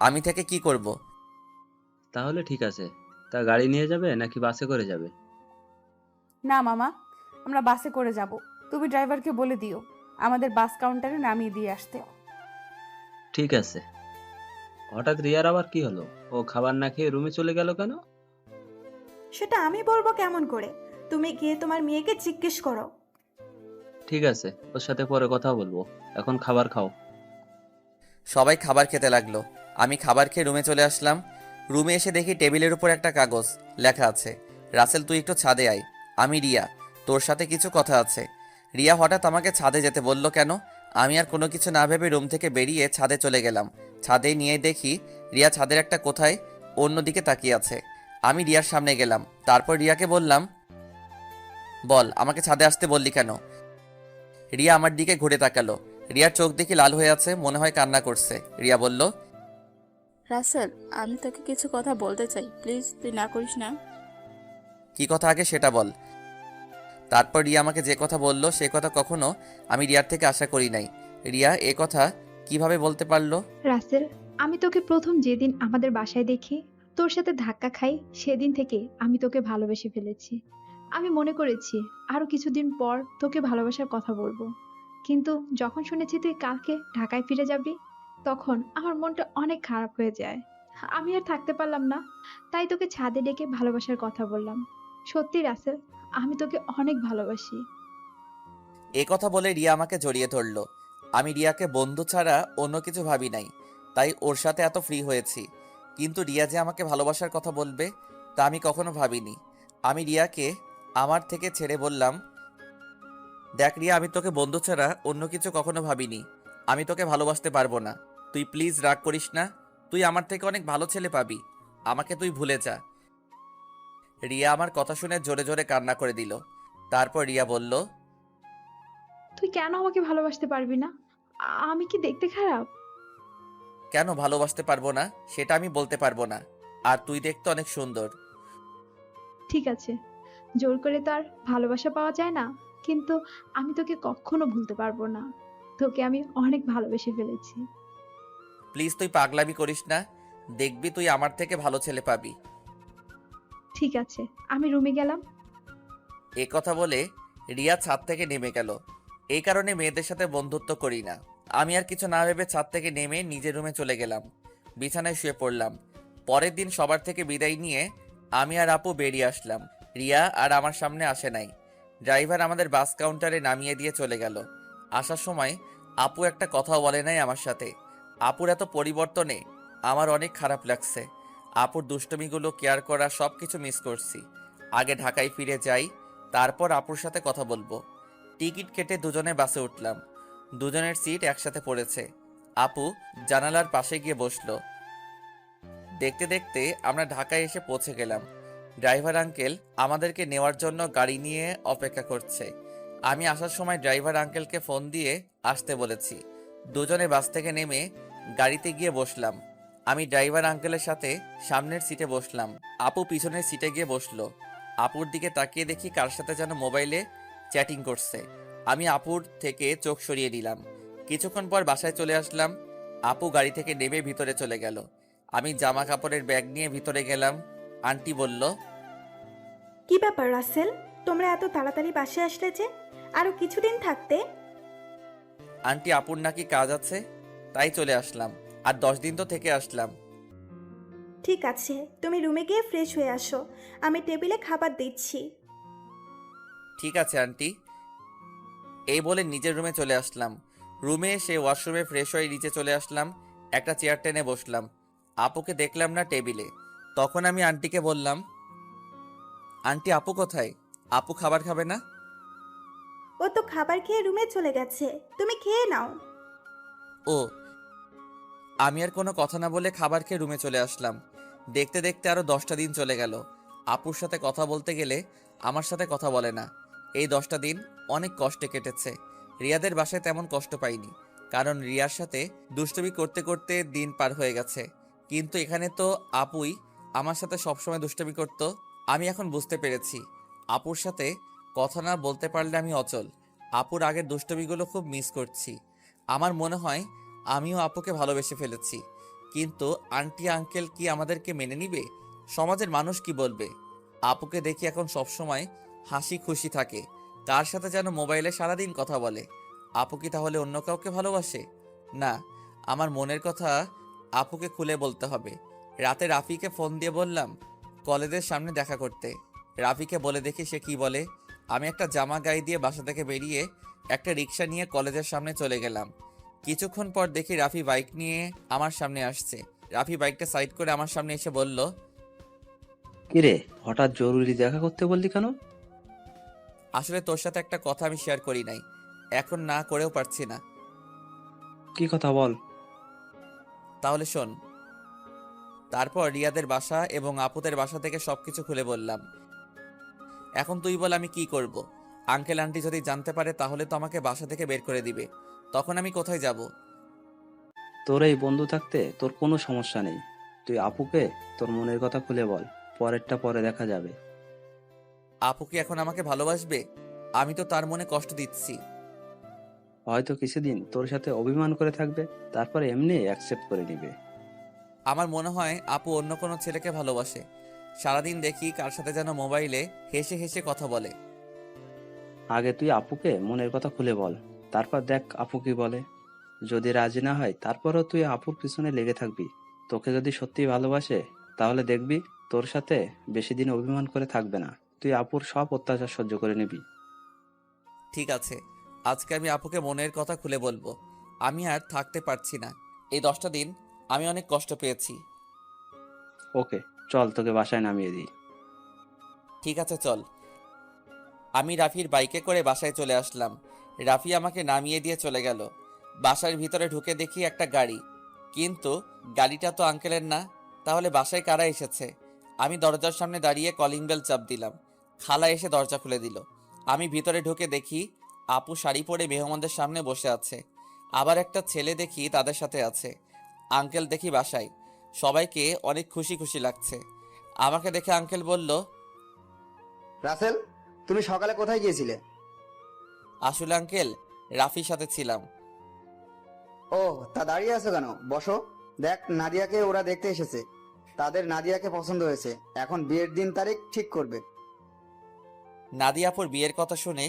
আমি থেকে কি করব? তাহলে ঠিক আছে। তা গাড়ি নিয়ে যাবে নাকি বাসে করে যাবে? না মামা, আমরা বাসে করে যাব। তুমি ড্রাইভারকে বলে দিও আমাদের বাস কাউন্টারে নামিয়ে দিয়ে আসতে। ঠিক আছে। হঠাৎ রিয়ার আবার কি হলো? ও খাবার না খেয়ে রুমে চলে গেল কেন? সেটা আমি বলবো কেমন করে? তুমি গিয়ে তোমার মেয়েকে জিজ্ঞেস করো। ঠিক আছে, ওর সাথে পরে কথা বলবো। এখন খাবার খাও। সবাই খাবার খেতে লাগলো। আমি খাবার খেয়ে রুমে চলে আসলাম। রুমে এসে দেখি টেবিলের উপর একটা কাগজ, লেখা আছে, রাসেল তুই একটু ছাদে আয়, আমি রিয়া, তোর সাথে কিছু কথা আছে। রিয়া হঠাৎ আমাকে ছাদে যেতে বলল কেন? আমি আর কোনো কিছু না ভেবে রুম থেকে বেরিয়ে ছাদে চলে গেলাম। ছাদে নিয়ে দেখি রিয়া ছাদের একটা কোথায় অন্যদিকে তাকিয়ে আছে। আমি রিয়ার সামনে গেলাম, তারপর রিয়াকে বললাম, বল আমাকে ছাদে আসতে বললি কেন? রিয়া আমার দিকে ঘুরে তাকালো। রিয়ার চোখ দেখি লাল হয়ে আছে, মনে হয় কান্না করছে। রিয়া বলল, রাসেল, আমি তোকে কিছু কথা বলতে চাই, প্লিজ তুই না করিস না। কি কথা আগে সেটা বল। তারপর রিয়া আমাকে যে কথা বলল সে কথা কখনো আমি রিয়ার থেকে আশা করি নাই। রিয়া এ কথা কিভাবে বলতে পারলো? রাসেল, আমি তোকে প্রথম যেদিন আমাদের বাসায় দেখি, তোর সাথে ধাক্কা খাই, সেদিন থেকে আমি তোকে ভালোবেসে ফেলেছি। আমি মনে করেছি আরো কিছুদিন পর তোকে ভালোবাসার কথা বলবো, কিন্তু যখন শুনেছি তুই কালকে ঢাকায় ফিরে যাবি, তখন আমার মনটা অনেক খারাপ হয়ে যায়। আমি আর থাকতে পারলাম না, তাই তোকে ছাদে ডেকে ভালোবাসার কথা বললাম। সত্যি রাসেল, আমি তোকে অনেক ভালোবাসি। এ কথা বলে রিয়া আমাকে জড়িয়ে ধরলো। আমি রিয়াকে বন্ধু ছাড়া অন্য কিছু ভাবি নাই, তাই ওর সাথে এত ফ্রি হয়েছি। কিন্তু রিয়া যে আমাকে ভালোবাসার কথা বলবে তা আমি কখনো ভাবিনি। আমি রিয়াকে আমার থেকে ছেড়ে বললাম, দেখ রিয়া, আমি তোকে বন্ধু ছাড়া অন্য কিছু কখনো ভাবিনি। আমি তোকে ভালোবাসতে পারবো না। তুই প্লিজ রাগ করিস না। তুই আমার থেকে অনেক ভালো ছেলে পাবি। আমাকে তুই ভুলে যা। রিয়া আমার কথা শুনে জোরে জোরে কান্না করে দিল। তারপর রিয়া বলল, তুই কেন আমাকে ভালোবাসতে পারবি না? আমি কি দেখতে খারাপ? কেন ভালোবাসতে পারবো না সেটা আমি বলতে পারবো না। আর তুই দেখতে অনেক সুন্দর। ঠিক আছে, জোর করে তো আর ভালোবাসা পাওয়া যায় না, কিন্তু আমি তোকে কখনো ভুলতে পারবো না। তোকে আমি অনেক ভালোবেসে ফেলেছি। প্লিজ তুই পাগলামি করিস না। দেখবি তুই আমার থেকে ভালো ছেলে পাবি। ঠিক আছে, আমি রুমে গেলাম। এ কথা বলে রিয়া ছাদ থেকে নেমে গেল। এই কারণে মেয়েদের সাথে বন্ধুত্ব করি না। আমি আর কিছু না ভেবে ছাদ থেকে নেমে নিজের রুমে চলে গেলাম। বিছানায় শুয়ে পড়লাম। পরের দিন সবার থেকে বিদায় নিয়ে আমি আর আপু বেরিয়ে আসলাম। রিয়া আর আমার সামনে আসে নাই। ড্রাইভার আমাদের বাস কাউন্টারে নামিয়ে দিয়ে চলে গেল। আসার সময় আপু একটা কথাও বলে নাই আমার সাথে। আপুর এত পরিবর্তনে আমার অনেক খারাপ লাগছে। আপুর দুষ্টমিগুলো কেয়ার করা সব কিছু মিস করছি। আগে ঢাকায় ফিরে যাই, তারপর আপুর সাথে কথা বলবো। টিকিট কেটে দুজনে বাসে উঠলাম। দুজনের সিট একসাথে পড়েছে। আপু জানালার পাশে গিয়ে বসলো। দেখতে দেখতে আমরা ঢাকায় এসে পৌঁছে গেলাম। ড্রাইভার আঙ্কেল আমাদেরকে নেওয়ার জন্য গাড়ি নিয়ে অপেক্ষা করছে। আমি আসার সময় ড্রাইভার আঙ্কেলকে ফোন দিয়ে আসতে বলেছি। দুজনে বাস থেকে নেমে গাড়িতে গিয়ে বসলাম। আমি ড্রাইভার আঙ্কেলের সাথে সামনের সিটে বসলাম, আপু পিছনের সিটে গিয়ে বসলো। আপুর দিকে তাকিয়ে দেখি কার সাথে যেন মোবাইলে চ্যাটিং করছে। আমি আপুর থেকে চোখ সরিয়ে দিলাম। কিছুক্ষণ পর বাসায় চলে আসলাম। আপু গাড়ি থেকে নেমে ভিতরে চলে গেল। আমি জামা কাপড়ের ব্যাগ নিয়ে ভিতরে গেলাম। আন্টি বলল, কি ব্যাপার রাসেল, তোমরা এত তাড়াতাড়ি বাসায় আসলে যে? আরো কিছুদিন থাকতে। আন্টি আপুর নাকি কাজ আছে, তাই চলে আসলাম। আর 10 দিন তো থেকে আসলাম। ঠিক আছে, তুমি রুমে গিয়ে ফ্রেশ হয়ে আসো, আমি টেবিলে খাবার দিচ্ছি। ঠিক আছে আন্টি। এই বলে নিজের রুমে চলে আসলাম। রুমে এসে ওয়াশরুমে ফ্রেশ হয়ে নিচে চলে আসলাম। একটা চেয়ার টেনে বসলাম। আপুকে দেখলাম না টেবিলে। তখন আমি আন্টিকে বললাম, আন্টি আপু কোথায়? আপু খাবার খাবে না? ও তো খাবার খেয়ে রুমে চলে গেছে, তুমি খেয়ে নাও। ও। আমি আর কোনো কথা না বলে খাবার খেয়ে রুমে চলে আসলাম। দেখতে দেখতে আরো 10টা দিন চলে গেল। আপুর সাথে কথা বলতে গেলে আমার সাথে কথা বলে না। এই 10টা দিন অনেক কষ্টে কেটেছে। রিয়াদের বাসায় তেমন কষ্ট পাইনি, কারণ রিয়ার সাথে দুষ্টুমি করতে করতে দিন পার হয়ে গেছে। কিন্তু এখানে তো আপুই আমার সাথে সবসময় দুষ্টুমি করত। আমি এখন বুঝতে পেরেছি, আপুর সাথে কথা না বলতে পারলে আমি অচল। আপুর আগের দুষ্টুমিগুলো খুব মিস করছি। আমার মনে হয় আমিও আপুকে ভালোবেসে ফেলেছি। কিন্তু আন্টি আঙ্কেল কি আমাদেরকে মেনে নিবে? সমাজের মানুষ কি বলবে? আপুকে দেখি এখন সবসময় হাসি খুশি থাকে, কার সাথে যেন মোবাইলে সারাদিন কথা বলে। আপু কি তাহলে অন্য কাউকে ভালোবাসে? না, আমার মনের কথা আপুকে খুলে বলতে হবে। রাতে রাফিকে ফোন দিয়ে বললাম কলেজের সামনে দেখা করতে। রাফিকে বলে দেখি সে কি বলে। আমি একটা জামা গায়ে দিয়ে বাসা থেকে বেরিয়ে একটা রিক্সা নিয়ে কলেজের সামনে চলে গেলাম। কিছুক্ষণ পর দেখি রাফি বাইক নিয়ে আমার সামনে আসছে। রাফি বাইকটা সাইড করে আমার সামনে এসে বলল, কিরে, হঠাৎ জরুরি দেখা করতে বললি কেন? আসলে তোর সাথে একটা কথা আমি শেয়ার করি নাই, এখন না করেও পারছি না। কি কথা বল। তাহলে শোন। তারপর রিয়াদের বাসা এবং আপুদের বাসা থেকে সবকিছু খুলে বললাম। এখন তুই বল আমি কি করব? আঙ্কেল আন্টি যদি জানতে পারে তাহলে তো আমাকে বাসা থেকে বের করে দিবে। তখন আমি কোথায় যাব? তোর এই বন্ধু থাকতে তোর কোনো সমস্যা নেই। তুই আপুকে তোর মনের কথা খুলে বল, পরেরটা পরে দেখা যাবে। আপু কি এখন আমাকে ভালোবাসবে? আমি তো তার মনে কষ্ট দিচ্ছি। হয়তো কিছুদিন তোর সাথে অভিমান করে থাকবে, তারপর এমনি অ্যাকসেপ্ট করে নিবে। আমার মনে হয় আপু অন্য কোনো ছেলেকে ভালোবাসে। সারাদিন দেখি কার সাথে যেন মোবাইলে হেসে হেসে কথা বলে। আগে তুই আপুকে মনের কথা খুলে বল, তারপর দেখ আপু কি বলে। যদি রাজি না হয় তারপরও তুই আপুর পিছনে লেগে থাকবি। তোকে যদি সত্যি ভালোবাসে তাহলে দেখবি তোর সাথে বেশি দিন অভিমান করে থাকবে না। তুই আপুর সব অত্যাচার সহ্য করে নিবি। ঠিক আছে, আজকে আমি আপুকে মনের কথা খুলে বলবো। আমি আর থাকতে পারছি না। এই 10টা দিন আমি অনেক কষ্ট পেয়েছি। ওকে, চল তোকে বাসায় নামিয়ে দিই। ঠিক আছে চল। আমি রাফির বাইকে করে বাসায় চলে আসলাম। রাফি আমাকে নামিয়ে দিয়ে চলে গেল। বাসার ভিতরে ঢুকে দেখি একটা গাড়ি, কিন্তু গাড়িটা তো আঙ্কেলের না। তাহলে বাসায় কারা এসেছে? আমি দরজার সামনে দাঁড়িয়ে কলিং বেল চাপ দিলাম। খালা এসে দরজা খুলে দিল। আমি ভিতরে ঢুকে দেখি আপু শাড়ি পরে মেহমানদের সামনে বসে আছে। আবার একটা ছেলে দেখি তাদের সাথে আছে। আঙ্কেল দেখি বাসায়। সবাইকে অনেক খুশি খুশি লাগছে। আমাকে দেখে আঙ্কেল বলল, রাসেল, তুমি সকালে কোথায় গিয়েছিলে? আসলে আঙ্কেল রাফির সাথে ছিলাম। ও, তা দাঁড়িয়ে আছো কেন? বসো। দেখ, নাদিয়াকে ওরা দেখতে এসেছে। তাদের নাদিয়াকে পছন্দ হয়েছে, এখন বিয়ের দিন তারিখ ঠিক করবে। নাদিয়াপুর বিয়ের কথা শুনে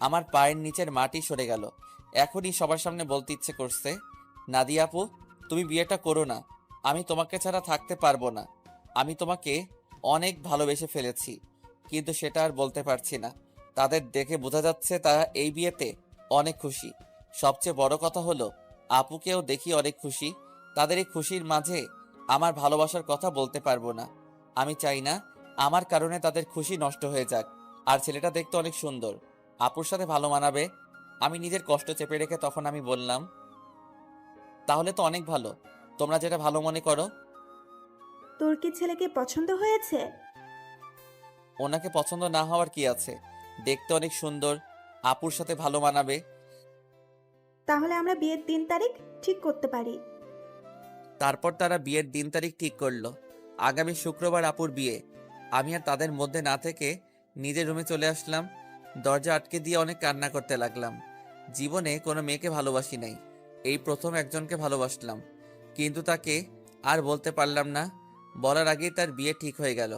আমার পায়ের নিচের মাটি সরে গেল। এখনই সবার সামনে বলতে ইচ্ছে করছে, নাদিয়াপু তুমি বিয়েটা করো না। আমি তোমাকে ছাড়া থাকতে পারবো না। আমি তোমাকে অনেক ভালোবেসে ফেলেছি, কিন্তু সেটা আর বলতে পারছি না। তাদের দেখে বোঝা যাচ্ছে তারা এই বিয়েতে অনেক খুশি। সবচেয়ে বড় কথা হলো আপুকেও দেখি অনেক খুশি। তাদের এই খুশির মাঝে আমার ভালোবাসার কথা বলতে পারবো না। আমি চাই না আমার কারণে তাদের খুশি নষ্ট হয়ে যাক। আর ছেলেটা দেখতে অনেক সুন্দর, আপুর সাথে ভালো মানাবে। আমি নিজের কষ্ট চেপে রেখে তখন আমি বললাম, তাহলে তো অনেক ভালো, তোমরা যেটা ভালো মনে করো। তোর কি ছেলেকে পছন্দ হয়েছে? ওনাকে পছন্দ না হওয়ার কি আছে? দেখতে অনেক সুন্দর, আপুর সাথে ভালো মানাবে। তাহলে আমরা বিয়ের দিন তারিখ ঠিক করতে পারি। তারপর তারা বিয়ের দিন তারিখ ঠিক করলো। আগামী শুক্রবার আপুর বিয়ে। আমি আর তাদের মধ্যে না থেকে নিজের রুমে চলে আসলাম। দরজা আটকে দিয়ে অনেক কান্না করতে লাগলাম। জীবনে কোনো মেয়েকে ভালোবাসি নাই, এই প্রথম একজনকে ভালোবাসলাম, কিন্তু তাকে আর বলতে পারলাম না। বলার আগেই তার বিয়ে ঠিক হয়ে গেল।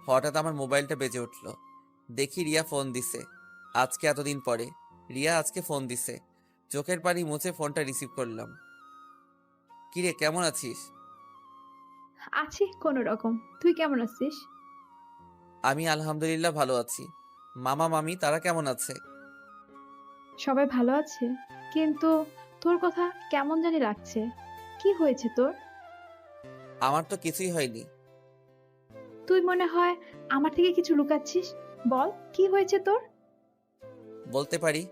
হঠাৎ আমার মোবাইলটা বেজে উঠল। দেখি রিয়া ফোন দিছে। আজকে এতদিন পরে রিয়া আজকে ফোন দিছে। চোখের পানি মুছে ফোনটা রিসিভ করলাম। কিরে, কেমন আছিস? আছি কোনো রকম। তুই কেমন আছিস? আমি আলহামদুলিল্লাহ ভালো আছি। মামা মামি তারা কেমন আছে? সবাই ভালো আছে, কিন্তু তোর কথা কেমন জানি লাগছে। কি হয়েছে তোর? আমার তো কিছুই হয়নি। তুই মনে হয় আমার থেকে কিছু লুকাচ্ছিস। বল কি হয়েছে তোর? বলতে পারি,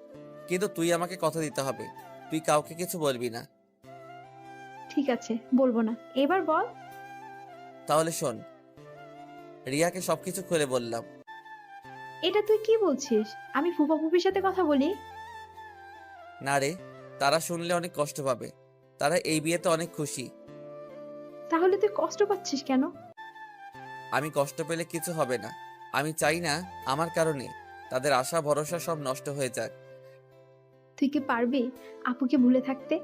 কিন্তু তুই আমাকে কথা দিতে হবে। তুই কাউকে কিছু বলবি না। ঠিক আছে, বলবো না, এবার বল। তাহলে শোন। রিয়াকে সবকিছু খুলে বললাম। এটা তুই কি বলছিস? আমি ফুপা ফুপির সাথে কথা বলি? না রে, তারা শুনলে অনেক কষ্ট পাবে। তারা এই বিয়েতে অনেক খুশি। তাহলে তুই কষ্ট পাচ্ছিস কেন? আমি কষ্ট পেলে কিছু হবে না। আমি চাই না আমার কারণে তাদের আশা ভরসা সব নষ্ট হয়ে যাক। তুই কি পারবি আপুকে ভুলে থাকতে?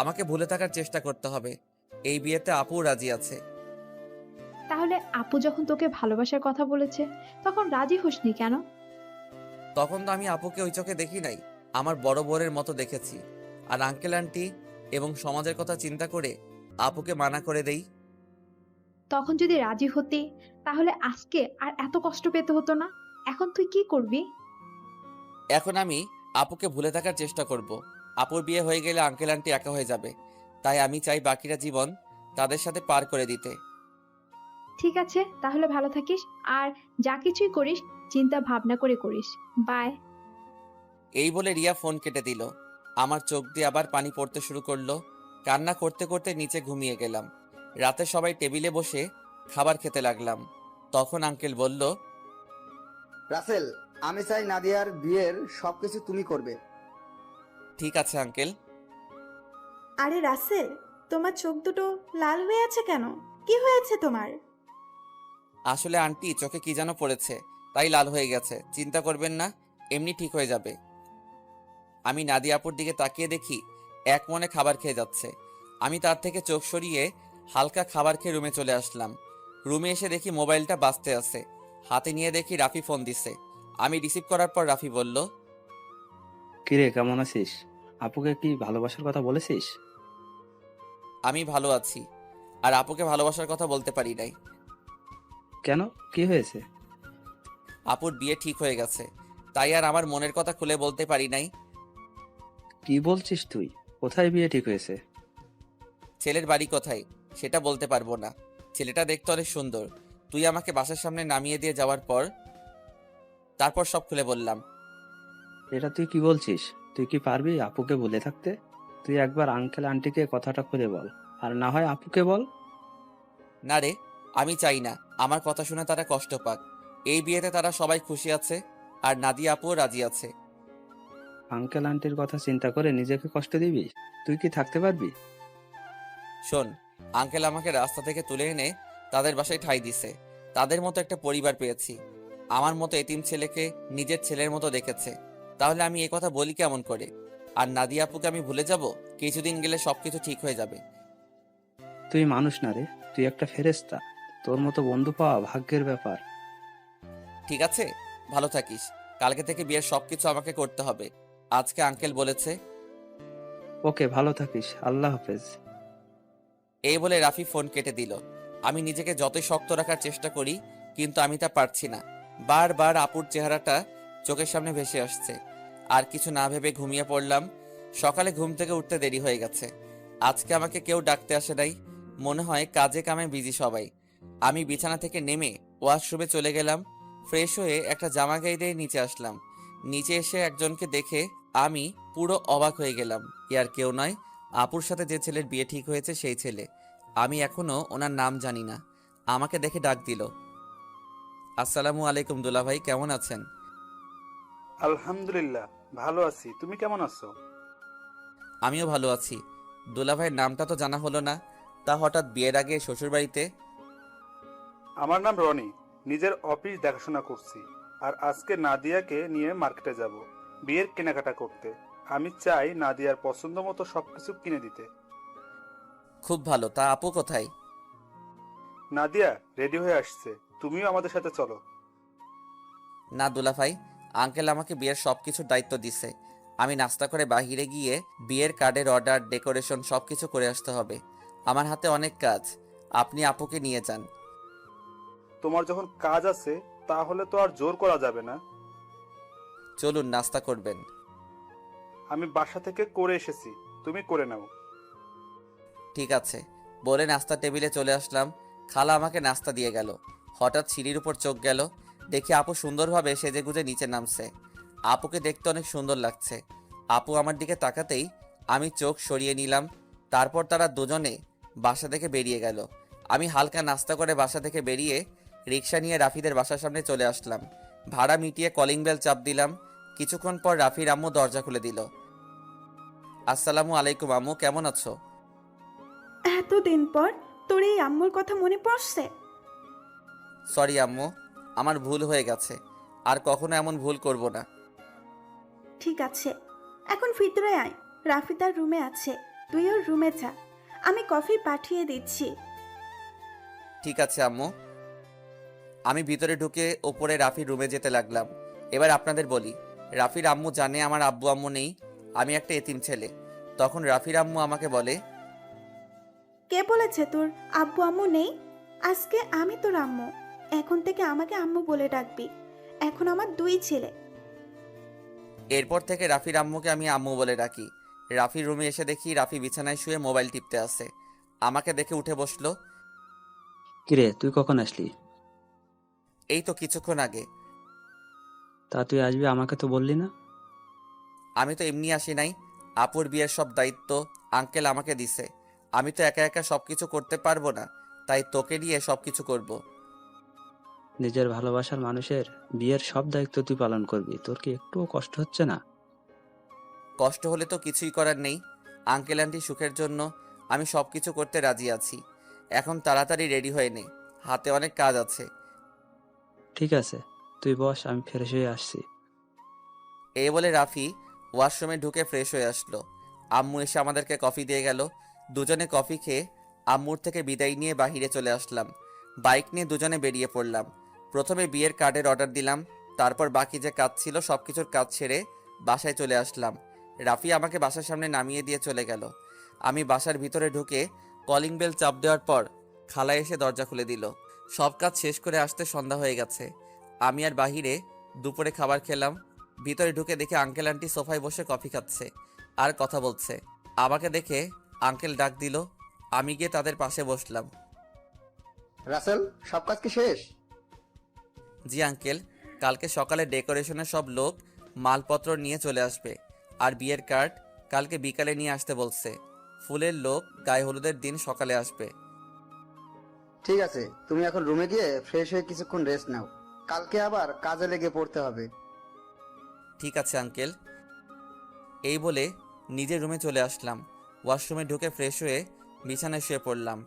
আমাকে ভুলে থাকার চেষ্টা করতে হবে। এই বিয়েতে আপু রাজি আছে। তাহলে আপু যখন তোকে ভালোবাসার কথা বলেছে তখন রাজি হসনি কেন? তখন তো আমি আপুকে ওই চোখে দেখি নাই, আমার বড় বোনের মতো দেখেছি। আর আঙ্কেল আন্টি এবং সমাজের কথা চিন্তা করে আপুকে মানা করে দেই। তখন যদি রাজি হতি তাহলে আজকে আর এত কষ্ট পেতে হতো না। এখন তুই কি করবি? এখন আমি আপুকে ভুলে থাকার চেষ্টা করব। আপুর বিয়ে হয়ে গেলে আঙ্কেল আন্টি একা হয়ে যাবে। তাই আমি চাই বাকিটা জীবন তাদের সাথে পার করে দিতে। ঠিক আছে, তাহলে ভালো থাকিস। আর যা কিছুই করিস চিন্তা ভাবনা করে করিস। বাই। এই বলে রিয়া ফোন কেটে দিল। আমার চোখ দিয়ে আবার পানি পড়তে শুরু করলো। কান্না করতে করতে নিচে ঘুমিয়ে গেলাম। রাতে সবাই টেবিলে বসে খাবার খেতে লাগলাম। তখন আঙ্কেল বলল, রাসেল, আমি চাই নাদিয়ার বিয়ের সবকিছু তুমি করবে। ঠিক আছে আঙ্কেল। আরে রাসেল, তোমার চোখ দুটো লাল হয়ে আছে কেন? কি হয়েছে তোমার? আসলে আন্টি চোখে কি যেন পড়েছে, তাই লাল হয়ে গেছে। চিন্তা করবেন না, এমনি ঠিক হয়ে যাবে। আমি নাদিয়া আপুর দিকে তাকিয়ে দেখি এক মনে খাবার খেয়ে যাচ্ছে। আমি তার থেকে চোখ সরিয়ে হালকা খাবার খেয়ে রুমে চলে আসলাম। রুমে এসে দেখি মোবাইলটা বাজতে আছে। হাতে নিয়ে দেখি রাফি ফোন দিছে। আমি রিসিভ করার পর রাফি বলল, কিরে, কেমন আছিস? আপুকে কি ভালোবাসার কথা বলেছিস? আমি ভালো আছি, আর আপুকে ভালোবাসার কথা বলতে পারি নাই। কেন, কি হয়েছে? আপুর বিয়ে ঠিক হয়ে গেছে, তাই আর আমার মনের কথা খুলে বলতে পারি নাই। কি বলছিস তুই? কোথায় বিয়ে ঠিক হয়েছে? ছেলের বাড়ি কোথায় সেটা বলতে পারবো না। ছেলেটা দেখতে অনেক সুন্দর। তুই আমাকে বাসার সামনে নামিয়ে দিয়ে যাওয়ার পর তারপর সব খুলে বললাম। এটা তুই কি বলছিস? তুই কি পারবি আপুকে ভুলে থাকতে? তুই একবার আঙ্কেল আন্টিকে কথাটা খুলে বল, আর না হয় আপুকে বল। না রে, আমি চাই না আমার কথা শুনে তারা কষ্ট পাক। এই বিয়েতে তারা সবাই খুশি আছে, আর নাদিয়া আপুও রাজি আছে। আঙ্কেল আন্টির কথা চিন্তা করে নিজেকে কষ্ট দিবি? তুই কি থাকতে পারবি? শোন, আঙ্কেল আমাকে রাস্তা থেকে তুলে এনে তাদের বাসায় ঠাঁই দিছে। তাদের মতো একটা পরিবার পেয়েছি। আমার মতো এতিম ছেলেকে নিজের ছেলের মতো দেখেছে। তাহলে আমি এই কথা বলি কেমন করে? আর নাদিয়া আপুকে আমি ভুলে যাব? কিছুদিন গেলে সবকিছু ঠিক হয়ে যাবে। তুই মানুষ না রে, তুই একটা ফেরেশতা। তোর মতো বন্ধু পাওয়া ভাগ্যের ব্যাপার। ঠিক আছে, ভালো থাকিস। কালকে থেকে বিয়ের সবকিছু আমাকে করতে হবে, আজকে আঙ্কেল বলেছে। ওকে, ভালো থাকিস, আল্লাহ হাফেজ। এই বলে রাফি ফোন কেটে দিল। আমি নিজেকে যতই শক্ত রাখার চেষ্টা করি, কিন্তু আমি তা পারছি না। বারবার আপুর চেহারাটা চোখের সামনে ভেসে আসছে। আর কিছু না ভেবে ঘুমিয়ে পড়লাম। সকালে ঘুম থেকে উঠতে দেরি হয়ে গেছে। আজকে আমাকে কেউ ডাকতে আসে নাই। মনে হয় কাজে কামে বিজি সবাই। আমি বিছানা থেকে নেমে ওয়াশরুমে চলে গেলাম। ফ্রেশ হয়ে একটা জামা গায়ে দিয়ে নিচে আসলাম। নিচে এসে একজনকে দেখে আমি পুরো অবাক হয়ে গেলাম। আর কেউ নয়, আপুর সাথে যে ছেলের বিয়ে ঠিক হয়েছে সেই ছেলে। আমি এখনো ওনার নাম জানি না। আমাকে দেখে ডাক দিল। আসসালামু আলাইকুম দুলা ভাই, কেমন আছেন? আলহামদুলিল্লাহ ভালো আছি, তুমি কেমন আছো? আমিও ভালো আছি। দুলাভাইয়ের নামটা তো জানা হলো না, তা হঠাৎ বিয়ের আগে শ্বশুরবাড়িতে? আমার নাম রনি, নিজের অফিস দেখাশোনা করছি। আর আজকে নাদিয়াকে নিয়ে মার্কেটে যাব বিয়ের কেনাকাটা করতে। আমি চাই নাদিয়ার পছন্দ মতো সবকিছু কিনে দিতে। খুব ভালো, তা আপু কোথায়? নাদিয়া রেডি হয়ে আসছে, তুমিও আমাদের সাথে চলো। না দুলাভাই, আঙ্কেল আমাকে বিয়ের সব কিছুর দায়িত্ব দিছে। আমি নাস্তা করে বাইরে গিয়ে বিয়ের কার্ডের অর্ডার, ডেকোরেশন সব কিছু করে আসতে হবে। আমার হাতে অনেক কাজ, আপনি আপুকে নিয়ে যান। তোমার যখন কাজ আছে তাহলে তো আর জোর করা যাবে না। চলুন, নাস্তা করবেন। আমি বাসা থেকে করে এসেছি, তুমি করে নাও। ঠিক আছে বলে নাস্তা টেবিলে চলে আসলাম। খালা আমাকে নাস্তা দিয়ে গেল। হঠাৎ সিঁড়ির উপর চোখ গেল, দেখি আপু সুন্দরভাবে সেজেগুজে নিচে নামছে। আপুকে দেখতে অনেক সুন্দর লাগছে। আপু আমার দিকে তাকাতেই আমি চোখ সরিয়ে নিলাম। তারপর তারা দুজনে বাসা থেকে বেরিয়ে গেল। আমি হালকা নাস্তা করে বাসা থেকে বেরিয়ে রিক্সা নিয়ে রাফিদের বাসার সামনে চলে আসলাম। ভাড়া মিটিয়ে কলিং বেল চাপ দিলাম। কিছুক্ষণ পর রাফির আম্মু দরজা খুলে দিল। আসসালামু আলাইকুম আম্মু, কেমন আছো? এতদিন পর তোর এই আম্মুর কথা মনে পড়ছে? সরি আম্মু, আমার ভুল হয়ে গেছে, আর কখনো এমন ভুল করব না। ঠিক আছে, এখন ভিতরে আয়। রাফি তার রুমে আছে, তুই ওর রুমে যা। আমি কফি পাঠিয়ে দিচ্ছি। ঠিক আছে আম্মু। আমি ভিতরে ঢুকে ওপরে রাফির রুমে যেতে লাগলাম। এবার আপনাদের বলি, রাফির আম্মু জানে আমার আব্বু আম্মু নেই, আমি একটা এতিম ছেলে। তখন রাফির আম্মু আমাকে বলে, কে বলেছে তোর আব্বু আম্মু নেই? আজকে আমি তোর আম্মু, এখন থেকে আমাকে আম্মু বলে ডাকবি। এখন আমার 2 ছেলে। এরপর থেকে রাফির আম্মুকে আমি আম্মু বলে ডাকি। রাফির রুমে এসে দেখি রাফি বিছানায় শুয়ে মোবাইল টিপতে আছে। আমাকে দেখে উঠে বসলো। কিরে, তুই কখন আসলি? এই তো কিছুক্ষণ আগে। তা তুই আসবি, আমাকে তো বললি না। আমি তো এমনি আসি নাই, আপুর বিয়ের সব দায়িত্ব আঙ্কেল আমাকে দিছে। আমি তো একা একা সবকিছু করতে পারবো না, তাই তোকে নিয়ে সবকিছু করব। নিজের ভালোবাসার মানুষের বিয়ের সব দায়িত্ব তুই পালন করবি, তোর কি একটুও কষ্ট হচ্ছে না? কষ্ট হলে তো কিছুই করার নেই। আঙ্কেল আন্টি সুখের জন্য আমি সবকিছু করতে রাজি আছি। এখন তাড়াতাড়ি রেডি হয়ে নে, হাতে অনেক কাজ আছে। ঠিক আছে, তুই বস, আমি ফ্রেশ হয়ে আসছি। এই বলে রাফি ওয়াশরুমে ঢুকে ফ্রেশ হয়ে আসলো। আম্মু এসে আমাদেরকে কফি দিয়ে গেল। দুজনে কফি খেয়ে আম্মুর থেকে বিদায় নিয়ে বাহিরে চলে আসলাম। বাইক নিয়ে দুজনে বেরিয়ে পড়লাম। প্রথমে বিয়ের কার্ডের অর্ডার দিলাম, তারপর বাকি যে কাজ ছিল সব কিছুর কাজ ছেড়ে বাসায় চলে আসলাম। রাফি আমাকে বাসার সামনে নামিয়ে দিয়ে চলে গেল। আমি বাসার ভিতরে ঢুকে কলিং বেল চাপ দেওয়ার পর খালা এসে দরজা খুলে দিল। সব কাজ শেষ করে আসতে সন্ধ্যা হয়ে গেছে। আমি আর বাহিরে দুপুরে খাবার খেলাম। ভিতরে ঢুকে দেখে আঙ্কেল আন্টি সোফায় বসে কফি খাচ্ছে আর কথা বলছে। আমাকে দেখে আঙ্কেল ডাক দিল। আমি গিয়ে তাদের পাশে বসলাম। রাসেল, সব কাজ কি শেষ? জি আঙ্কেল, কালকে সকালে ডেকোরেশনের সব লোক মালপত্র নিয়ে চলে আসবে, আর বিয়ের কার্ড কালকে বিকালে নিয়ে আসতে বলছে। ফুলের লোক গায়ে হলুদের দিন সকালে আসবে। ঠিক আছে, তুমি এখন রুমে গিয়ে ফ্রেশ হয়ে কিছুক্ষণ রেস্ট নাও, কালকে আবার কাজে লেগে পড়তে হবে। ঠিক আছে আঙ্কেল। এই বলে নিজের রুমে চলে আসলাম। ওয়াশরুমে ঢুকে ফ্রেশ হয়ে বিছানায় শুয়ে পড়লাম।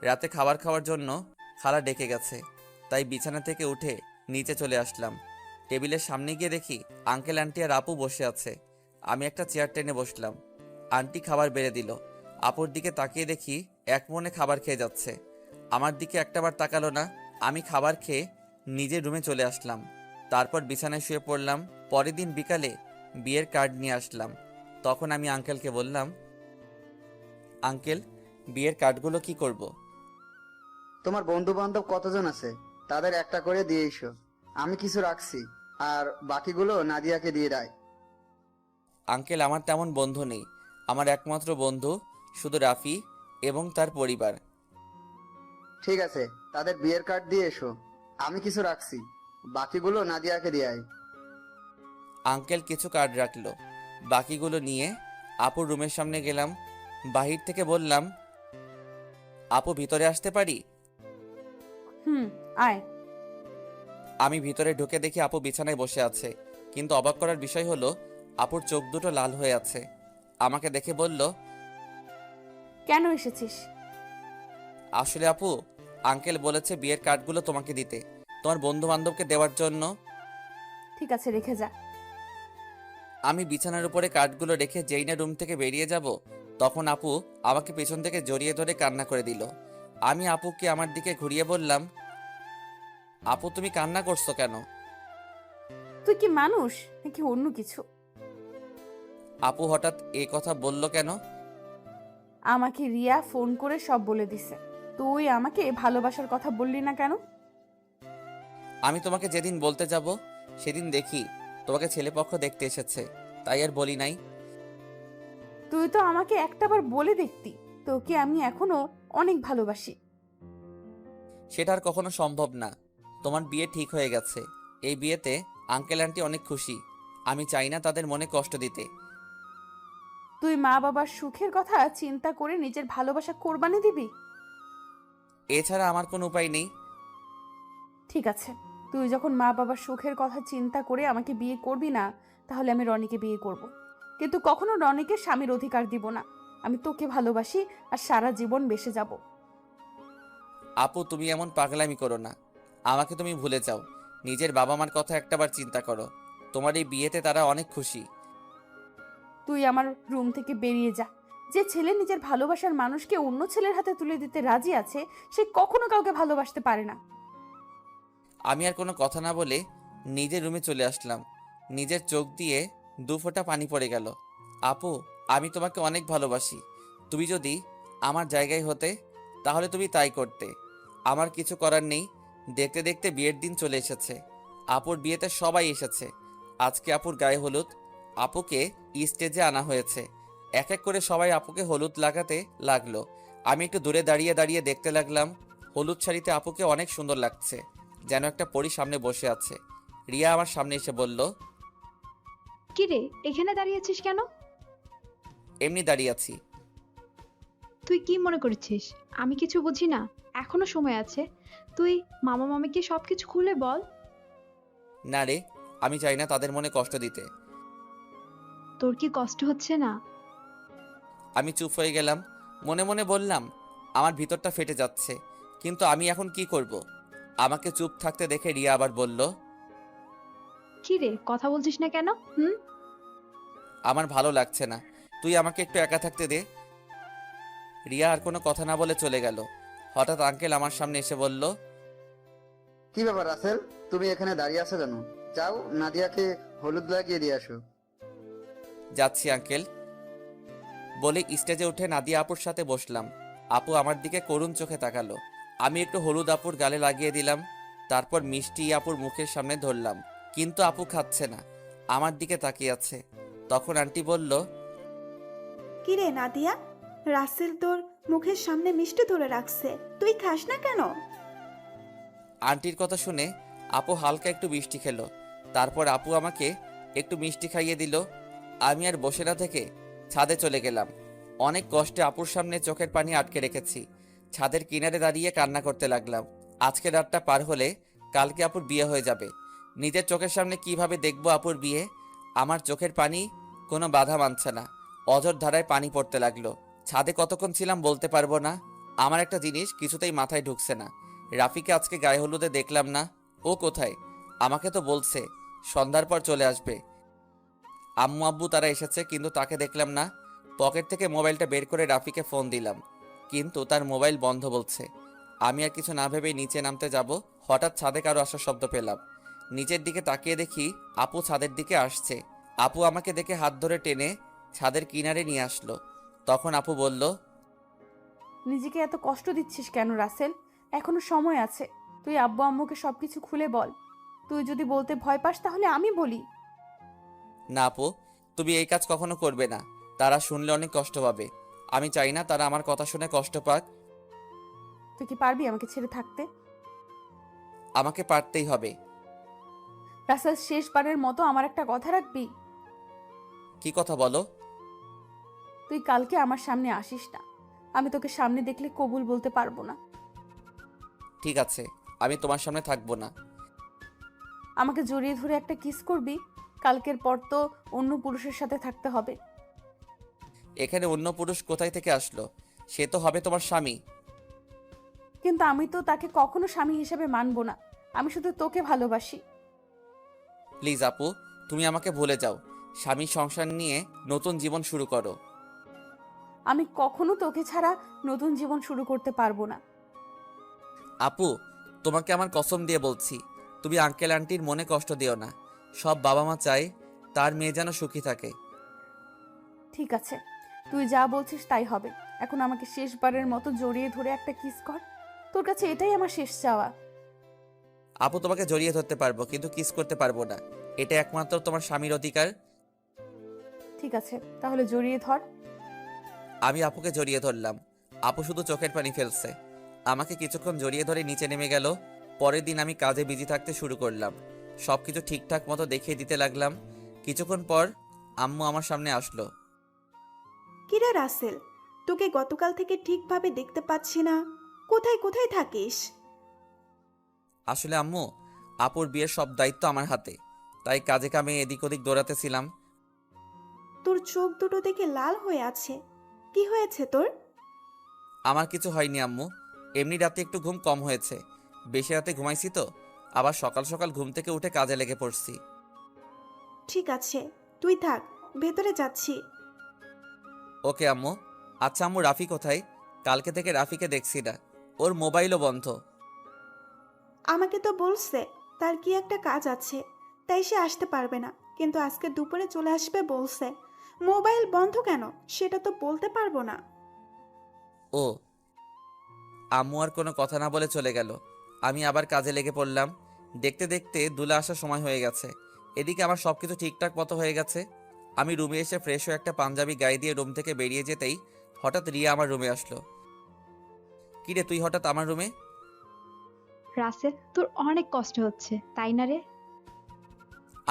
রাতে খাবার খাওয়ার জন্য খালা ডেকে গেছে, তাই বিছানা থেকে উঠে নিচে চলে আসলাম। টেবিলের সামনে গিয়ে দেখি আঙ্কেল আন্টি আর আপু বসে আছে। আমি একটা চেয়ার টেনে বসলাম। আন্টি খাবার বেড়ে দিল। আপুর দিকে তাকিয়ে দেখি এক মনে খাবার খেয়ে যাচ্ছে। আমার দিকে একটাবার তাকালো না। আমি খাবার খেয়ে নিজের রুমে চলে আসলাম। তারপর বিছানায় শুয়ে পড়লাম। পরের দিন বিকালে বিয়ের কার্ড নিয়ে আসলাম। তখন আমি আঙ্কেলকে বললাম, আঙ্কেল বিয়ের কার্ডগুলো কি করব? তোমার বন্ধু বান্ধব কতজন আছে তাদের একটা করে দিয়ে এসো, আমি কিছু রাখছি, আর বাকিগুলো নাদিয়াকে দিয়ে দেয়। আঙ্কেল আমার তেমন বন্ধু নেই, আমার একমাত্র বন্ধু শুধু রাফি এবং তার পরিবার। ঠিক আছে, তাদের বিয়ের কার্ড দিয়ে এসো, আমি কিছু রাখছি, বাকিগুলো নাদিয়াকে দিয়ে আয়। আঙ্কেল কিছু কার্ড রাখলো। বাকিগুলো নিয়ে আপুর রুমের সামনে গেলাম। বাহির থেকে বললাম, আপু ভিতরে আসতে পারি? আয়। আমি ভিতরে ঢুকে দেখি আপু বিছানায় বসে আছে, কিন্তু অবাক করার বিষয় হলো আপুর চোখ দুটো লাল হয়ে আছে। আমাকে দেখে বলল, কেন এসেছিস? আসলে আপু, আঙ্কেল বলেছে বিয়ের কার্ডগুলো তোমাকে দিতে, তোমার বন্ধু বান্ধবকে দেওয়ার জন্য। ঠিক আছে, রেখে যা। আমি বিছানার উপরে কার্ডগুলো রেখে যেই না রুম থেকে বেরিয়ে যাব, তখন আপু আমাকে পেছন থেকে জড়িয়ে ধরে কান্না করে দিল। আমি আপুকে আমার দিকে ঘুরিয়ে বললাম, আপু তুমি কান্না করছো কেন? তুই কি মানুষ নাকি অন্য কিছু? আপু হঠাৎ এ কথা বলল কেন? আমাকে রিয়া ফোন করে সব বলে দিছে। তুই আমাকে ভালোবাসার কথা বললি না কেন? আমি তোমাকে যেদিন বলতে যাব সেদিন দেখি তোমাকে ছেলেপক্ষ দেখতে এসেছে, তাই আর বলি নাই। তুই তো আমাকে একটাবার বলে দেখতি তোকে আমি এখনো অনেক ভালোবাসি। সেটা আর কখনো সম্ভব না। তোমার বিয়ে ঠিক হয়ে গেছে। এই বিয়েতে আঙ্কেল আন্টি অনেক খুশি। আমি চাই না তাদের মনে কষ্ট দিতে। তুই মা বাবার সুখের কথা চিন্তা করে নিজের ভালোবাসা কোরবানি দিবি? এছাড়া আমার কোনো উপায় নেই। ঠিক আছে, তুই যখন মা বাবার সুখের কথা চিন্তা করে আমাকে বিয়ে করবি না, তাহলে আমি রনিকে বিয়ে করব। কিন্তু কখনো রনিকে স্বামীর অধিকার দিব না। আমি তোকে ভালোবাসি আর সারা জীবন বেঁচে যাব। আপু তুমি এমন পাগলামি করো না। আমাকে তুমি ভুলে যাও। নিজের বাবা মার কথা একটাবার চিন্তা করো। তোমার এই বিয়েতে তারা অনেক খুশি। তুই আমার রুম থেকে বেরিয়ে যা। যে ছেলে নিজের ভালোবাসার মানুষকে অন্য ছেলের হাতে তুলে দিতে রাজি আছে, সে কখনো কাউকে ভালোবাসতে পারে না। আমি আর কোনো কথা না বলে নিজের রুমে চলে আসলাম। নিজের চোখ দিয়ে 2 ফোঁটা পানি পড়ে গেল। আপু, আমি তোমাকে অনেক ভালোবাসি। তুমি যদি আমার জায়গায় হতে, তাহলে তুমি তাই করতে। আমার কিছু করার নেই। দেখতে দেখতে বিয়ের দিন চলে এসেছে। আপুর বিয়েতে সবাই এসেছে। আজকে আপুর গায়ে হলুদ। আপুকে স্টেজে আনা হয়েছে। এক এক করে সবাই আপুকে হলুদ লাগাতে লাগলো। আমি একটু দূরে দাঁড়িয়ে দাঁড়িয়ে দেখতে লাগলাম। হলুদ শাড়িতে আপুকে অনেক সুন্দর লাগছে, যেন একটা পরী সামনে বসে আছে। রিয়া আমার সামনে এসে বলল, কি রে, এখানে দাঁড়িয়েছিস কেন? এমনি দাঁড়িয়ে আছি। তুই কি মনে করেছিস আমি কিছু বুঝি না? এখনো সময় আছে। তুই মামা মামিকে সবকিছু খুলে বল। না রে, আমি চাই না তাদের মনে কষ্ট দিতে। তোর কি কষ্ট হচ্ছে না? আমি চুপ হয়ে গেলাম। মনে মনে বললাম, আমার ভিতরটা ফেটে যাচ্ছে, কিন্তু আমি এখন কি করব? আমাকে চুপ থাকতে দেখে রিয়া আবার বলল, কি রে, কথা বলছিস না কেন? আমার ভালো লাগছে না, তুই আমাকে একটু একা থাকতে দে। রিয়া আর কোনো কথা না বলে চলে গেল। হঠাৎ আঙ্কেল আমার সামনে এসে বলল, কি ব্যাপার রাসেল, তুমি এখানে দাঁড়িয়ে আছো কেন? যাও নাদিয়াকে হলুদ লাগিয়ে দিয়ে আসো। যাচ্ছি আঙ্কেল। বলে স্টেজে উঠে নাদিয়া আপুর সাথে বসলাম। আপু আমার দিকে করুণ চোখে তাকালো। আমি একটু হলুদ আপুর গালে লাগিয়ে দিলাম। তারপর মিষ্টি আপুর মুখের সামনে ধরলাম, কিন্তু আপু খাচ্ছে না, আমার দিকে তাকিয়ে আছে। তখন আন্টি বলল, কি রে নাদিয়া, রাসেল তোর মুখের সামনে মিষ্টি ধরে রাখছে, তুই খাস না কেন? আন্টির কথা শুনে আপু হালকা একটু মিষ্টি খেলো। তারপর আপু আমাকে একটু মিষ্টি খাইয়ে দিল। আমি আর বসে না থেকে ছাদে চলে গেলাম। অনেক কষ্টে আপুর সামনে চোখের পানি আটকে রেখেছি। ছাদের কিনারে দাঁড়িয়ে কান্না করতে লাগলাম। আজকে রাতটা পার হলে কালকে আপুর বিয়ে হয়ে যাবে। নিজের চোখের সামনে কিভাবে দেখবো আপুর বিয়ে? আমার চোখের পানি কোনো বাধা মানছে না। অঝোর ধারায় পানি পড়তে লাগলো। ছাদে কতক্ষণ ছিলাম বলতে পারবো না। আমার একটা জিনিস কিছুতেই মাথায় ঢুকছে না। রাফিকে আজকে গায়ে হলুদে দেখলাম না। ও কোথায়? আমাকে তো বলছে সন্ধ্যার পর চলে আসবে। আম্মু আব্বু তারা এসেছে, কিন্তু তাকে দেখলাম না। পকেট থেকে মোবাইলটা বের করে রাফিকে ফোন দিলাম, কিন্তু তার মোবাইল বন্ধ বলছে। আমি আর কিছু না ভেবেই নিচে নামতে যাব, হঠাৎ ছাদে কারো আসার শব্দ পেলাম। নিচের দিকে তাকিয়ে দেখি আপু ছাদের দিকে আসছে। আপু আমাকে দেখে হাত ধরে টেনে ছাদের কিনারে নিয়ে আসলো। তখন আপু বলল, নিজেকে এত কষ্ট দিচ্ছিস কেন রাসেল? এখনো সময় আছে। তুই আব্বু আম্মুকে সবকিছু খুলে বল। তুই যদি বলতে ভয় পাস তাহলে আমি বলি। না আপু, তুমি এই কাজ কখনো করবে না। তারা শুনলে অনেক কষ্ট পাবে। আমি চাই না তারা আমার কথা শুনে কষ্ট পাক। তুই কি পারবি আমাকে ছেড়ে থাকতে? আমাকে পারতেই হবে। রাসেল, শেষবারের মতো আমার একটা কথা রাখবি? কি কথা বলো? তুই কালকে আমার সামনে আসিস না। আমি তোকে সামনে দেখলে কবুল বলতে পারবো না। ঠিক আছে, আমি তোমার সামনে থাকবো না। আমাকে জড়িয়ে ধরে একটা কিস করবি? কালকের পর তো অন্য পুরুষের সাথে থাকতে হবে। এখানে অন্য পুরুষ কোথায় থেকে আসলো? সে তো হবে তোমার স্বামী। কিন্তু আমি তো তাকে কখনো স্বামী হিসেবে মানবো না। আমি শুধু তোকে ভালোবাসি। প্লিজ আপু, তুমি আমাকে ভুলে যাও। স্বামী সংসার নিয়ে নতুন জীবন শুরু করো। আমি কখনো তোকে ছাড়া নতুন জীবন শুরু করতে পারবো না। আপু, তোমাকে আমার কসম দিয়ে বলছি, তুমি আঙ্কেল আন্টির মনে কষ্ট দিও না। সব বাবা মা চায় তার মেয়ে যেন সুখী থাকে। ঠিক আছে, তুই যা বলছিস তাই হবে। এখন আমাকে শেষবারের মতো জড়িয়ে ধরে একটা কিস কর। তোর কাছে এটাই আমার শেষ চাওয়া। আপু, তোমাকে জড়িয়ে ধরতে পারবো কিন্তু কিস করতে পারবো না। এটা একমাত্র তোমার স্বামীর অধিকার। ঠিক আছে, তাহলে জড়িয়ে ধর। আমি আপুকে জড়িয়ে ধরলাম। আপু শুধু চোখের পানি ফেলছে। আমাকে কিছুক্ষণ জড়িয়ে ধরে নিচে নেমে গেল। পরের দিন আমি কাজে বিজি থাকতে শুরু করলাম। সবকিছু ঠিকঠাক মতো দেখিয়ে দিতে লাগলাম। কিছুক্ষণ পর আম্মু আমার সামনে আসলো। কিরে রাসেল, তোকে গতকাল থেকে ঠিকভাবে দেখতে পাচ্ছি না। কোথায় কোথায় থাকিস? আসলে আম্মু, আপুর বিয়ের সব দায়িত্ব আমার হাতে, তাই কাজে কামে এদিক ওদিক দৌড়াতেছিলাম। তোর চোখ দুটো দেখে লাল হয়ে আছে, কি হয়েছে তোর? আমার কিছু হয়নি আম্মু, এমনি রাতে একটু ঘুম কম হয়েছে। বেশি রাতে ঘুমাইছি তো, আবার সকাল সকাল ঘুম থেকে উঠে কাজে লেগে পড়ছি। ঠিক আছে, তুই থাক, ভেতরে যাচ্ছি। ওকে আম্মু। আচ্ছা আম্মু, রাফি কোথায়? কালকে থেকে রাফিকে দেখছি না, ওর মোবাইলও বন্ধ। আমাকে তো বলছে তার কি একটা কাজ আছে, তাই সে আসতে পারবে না, কিন্তু আজকে দুপুরে চলে আসবে বলছে। মোবাইল বন্ধ কেন সেটা তো বলতে পারবো না। ও, আম্মু আর কোনো কথা না বলে চলে গেল। আমি আবার কাজে লেগে পড়লাম। দেখতে দেখতে দুলা আসার সময় হয়ে গেছে। এদিকে আমার সবকিছু ঠিকঠাক মতো হয়ে গেছে। আমি রুমে এসে ফ্রেশ হয়ে একটা পাঞ্জাবি গায়ে দিয়ে রুম থেকে বেরিয়ে যেতেই হঠাৎ রিয়া আমার রুমে আসলো। কিরে, তুই হঠাৎ আমার রুমে? রাসেল, তোর অনেক কষ্ট হচ্ছে তাই না রে?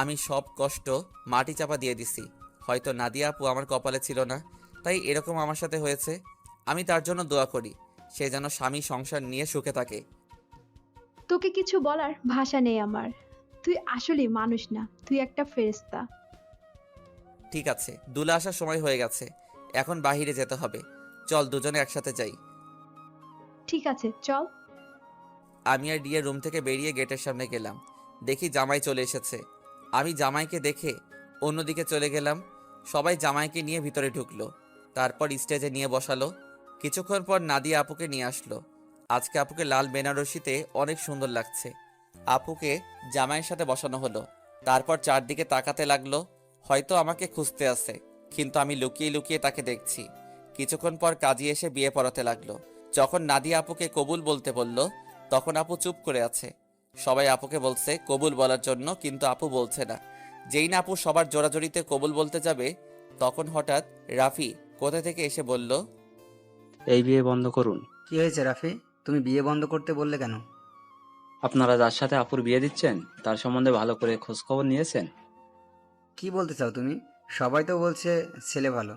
আমি সব কষ্ট মাটি চাপা দিয়ে দিছি। হয়তো নাদিয়া আপু আমার কপালে ছিল না, তাই এরকম আমার সাথে হয়েছে। আমি তার জন্য দোয়া করি, সে যেন স্বামী সংসার নিয়ে সুখে থাকে। তোকে কিছু বলার ভাষা নেই আমার। তুই আসলে মানুষ না, তুই একটা ফেরেশতা। ঠিক আছে, দুলা আসার সময় হয়ে গেছে, এখন বাহিরে যেতে হবে। চল দুজনে একসাথে যাই। ঠিক আছে, চল। আমি আর রিয়া রুম থেকে বেরিয়ে গেটের সামনে গেলাম। দেখি জামাই চলে এসেছে। আমি জামাইকে দেখে অন্যদিকে চলে গেলাম। সবাই জামাইকে নিয়ে ভিতরে ঢুকলো, তারপর স্টেজে নিয়ে বসালো। কিছুক্ষণ পর নাদিয়া আপুকে নিয়ে আসলো। আজকে আপুকে লাল বেনারসিতে অনেক সুন্দর লাগছে। আপুকে জামাইয়ের সাথে বসানো হলো। তারপর চারদিকে তাকাতে লাগলো, হয়তো আমাকে খুঁজতে আছে, কিন্তু আমি লুকিয়ে লুকিয়ে তাকে দেখছি। কিছুক্ষণ পর কাজী এসে বিয়ে পড়াতে লাগলো। যখন নাদিয়া আপুকে কবুল বলতে বলল, তখন আপু চুপ করে আছে। সবাই আপুকে বলছে কবুল বলার জন্য, কিন্তু আপু বলছে না। যেই না আপু সবার জোরাজোরিতে কবুল বলতে যাবে, তখন হঠাৎ রাফি কোথা থেকে এসে বলল, এই বিয়ে বন্ধ করুন। কি হয়েছে রাফি, তুমি বিয়ে বন্ধ করতে বললে কেন? আপনারা যার সাথে আপুর বিয়ে দিচ্ছেন তার সম্বন্ধে ভালো করে খোঁজ খবর নিয়েছেন? কি বলতে চাও তুমি? সবাই তো বলছে ছেলে ভালো।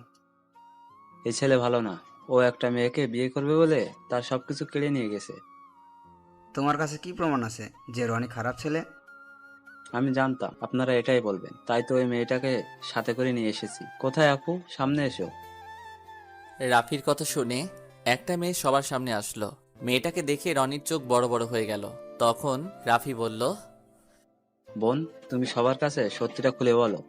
এই ছেলে ভালো না, ও একটা মেয়েকে বিয়ে করবে বলে তার সবকিছু কেড়ে নিয়ে গেছে। তোমার কাছে কি প্রমাণ আছে যে রনি খারাপ ছেলে? আমি জানতাম আপনারা এটাই বলবেন, তাই তো ওই মেয়েটাকে সাথে করে নিয়ে এসেছি। কোথায় আপু, সামনে এসো। রাফির কথা শুনে একটা মেয়ে সবার সামনে আসলো। মেয়েটাকে দেখে রনির চোখ বড় বড় হয়ে গেল। তখন রাফি বলল, বোন, তুমি সবার কাছে সত্যিটা খুলে বলো।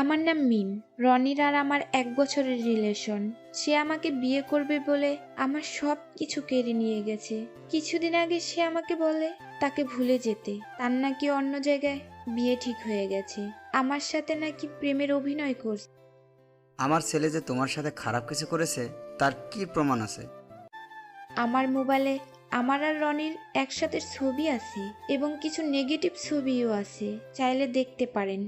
আমার নাম মিম। রনির আর আমার 1 বছরের রিলেশন। সে আমাকে বিয়ে করবে বলে আমার সব কিছু কেড়ে নিয়ে গেছে। কিছুদিন আগে সে আমাকে বলে তাকে ভুলে যেতে, তার নাকি অন্য জায়গায় বিয়ে ঠিক হয়ে গেছে। আমার সাথে নাকি প্রেমের অভিনয় করছে। আমার ছেলে যে তোমার সাথে খারাপ কিছু করেছে তার কি প্রমাণ আছে? আমার মোবাইলে আমার আর রনির একসাথে ছবি আছে এবং কিছু নেগেটিভ ছবিও আছে, চাইলে দেখতে পারেন।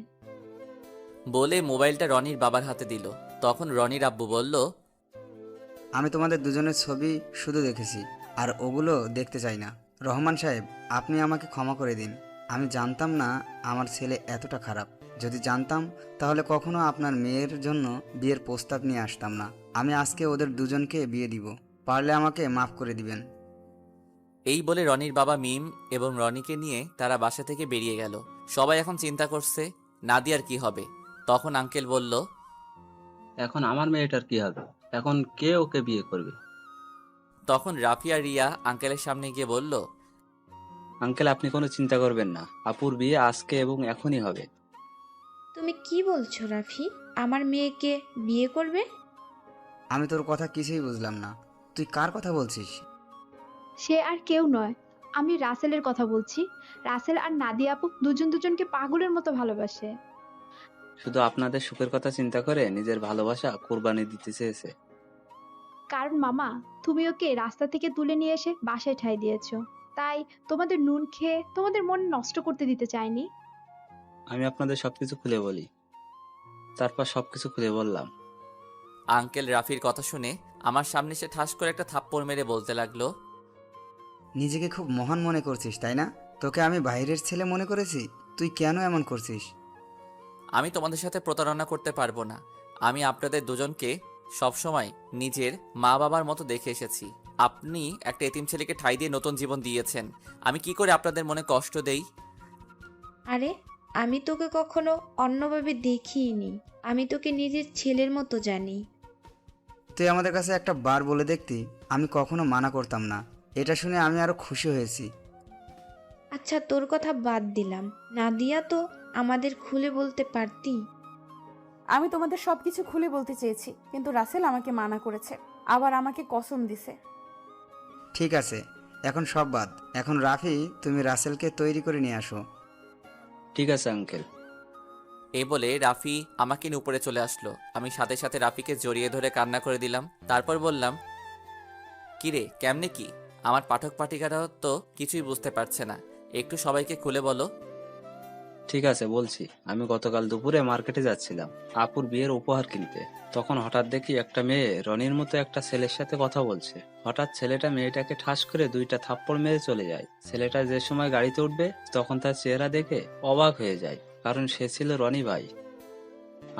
বলে মোবাইলটা রনির বাবার হাতে দিল। তখন রনির আব্বু বলল, আমি তোমাদের দুজনের ছবি শুধু দেখেছি, আর ওগুলো দেখতে চাই না। রহমান সাহেব, আপনি আমাকে ক্ষমা করে দিন। আমি জানতাম না আমার ছেলে এতটা খারাপ। যদি জানতাম তাহলে কখনো আপনার মেয়ের জন্য বিয়ের প্রস্তাব নিয়ে আসতাম না। আমি আজকে ওদের দুজনকে বিয়ে দিব, পারলে আমাকে মাফ করে দিবেন। এই বলে রনির বাবা মিম এবং রনিকে নিয়ে তারা বাসা থেকে বেরিয়ে গেল। সবাই এখন চিন্তা করছে নাদিয়ার কি হবে। তখন আঙ্কেল বলল, এখন আমার মেয়েটার কি হবে? এখন কে ওকে বিয়ে করবে? তখন রাফি আর রিয়া আঙ্কেলের সামনে গিয়ে বলল, আঙ্কেল, আপনি কোনো চিন্তা করবেন না, আপুর বিয়ে আজকে এবং এখনই হবে। তুমি কি বলছো রাফি? আমার মেয়েকে বিয়ে করবে? আমি তোর কথা কিছুই বুঝলাম না, তুই কার কথা বলছিস? সে আর কেউ নয়, আমি রাসেলের কথা বলছি। রাসেল আর নাদিয়া আপু দুজন দুজনকে পাগলের মতো ভালোবাসে। শুধু আপনাদের সুখের কথা চিন্তা করে নিজের ভালোবাসা কোরবানি দিতে চেয়েছে। কারণ মামা, তুমি ওকে রাস্তা থেকে তুলে নিয়ে এসে বাসায় ঠাঁই দিয়েছো, তাই তোমাদের নুন খেয়ে তোমাদের মন নষ্ট করতে দিতে চাইনি। আমি আপনাদের সবকিছু খুলে বলি। তারপর সবকিছু খুলে বললাম। আঙ্কেল রাফির কথা শুনে আমার সামনে সে ঠাস করে একটা থাপ্পড় মেরে বলতে লাগলো, নিজেকে খুব মহান মনে করছিস তাই না? তোকে আমি বাইরের ছেলে মনে করেছি? তুই কেন এমন করছিস? আমি তোমাদের সাথে প্রতারণা করতে পারবো না। আমি আপনাদের দুজনকে সবসময় নিজের মা বাবার মতো দেখে এসেছি। আপনি একটা এতিম ছেলেকে ঠাঁই দিয়ে নতুন জীবন দিয়েছেন। আমি কি করে আপনাদের মনে কষ্ট দেই? আরে, আমি তোকে কখনো অন্যভাবে দেখিনি। আমি তোকে নিজের ছেলের মতো জানি। তুই আমাদের কাছে একটা বার বলে দেখতি, আমি কখনো মানা করতাম না। এটা শুনে আমি আরো খুশি হয়েছি। আচ্ছা, তোর কথা বাদ দিলাম, নাদিয়া তো আমাদের খুলে বলতে পারতি। আমি তোমাদের সবকিছু খুলে বলতে চেয়েছি, কিন্তু রাসেল আমাকে মানা করেছে, আবার আমাকে কসম দিছে। ঠিক আছে, এখন সব বাদ। এখন রাফি, তুমি রাসেলকে তৈরি করে নিয়ে আসো। ঠিক আছে আঙ্কেল। এই বলে রাফি আমাকে নিয়ে উপরে চলে আসলো। আমি সাথে সাথে রাফিকে জড়িয়ে ধরে কান্না করে দিলাম। তারপর বললাম, কিরে, কেমনে কি? আমার পাঠক পাঠিকারাও তো কিছুই বুঝতে পারছে না, একটু সবাইকে খুলে বলো। ঠিক আছে, বলছি। আমি গতকাল দুপুরে মার্কেটে যাচ্ছিলাম আপুর বিয়ের উপহার কিনতে। তখন হঠাৎ দেখি একটা মেয়ে রনির মতো একটা ছেলের সাথে কথা বলছে। হঠাৎ ছেলেটা মেয়েটাকে ঠাস করে 2টা থাপ্পড় মেরে চলে যায়। ছেলেটা যে সময় গাড়িতে উঠবে তখন তার চেহারা দেখে অবাক হয়ে যায়, কারণ সে ছিল রনি ভাই।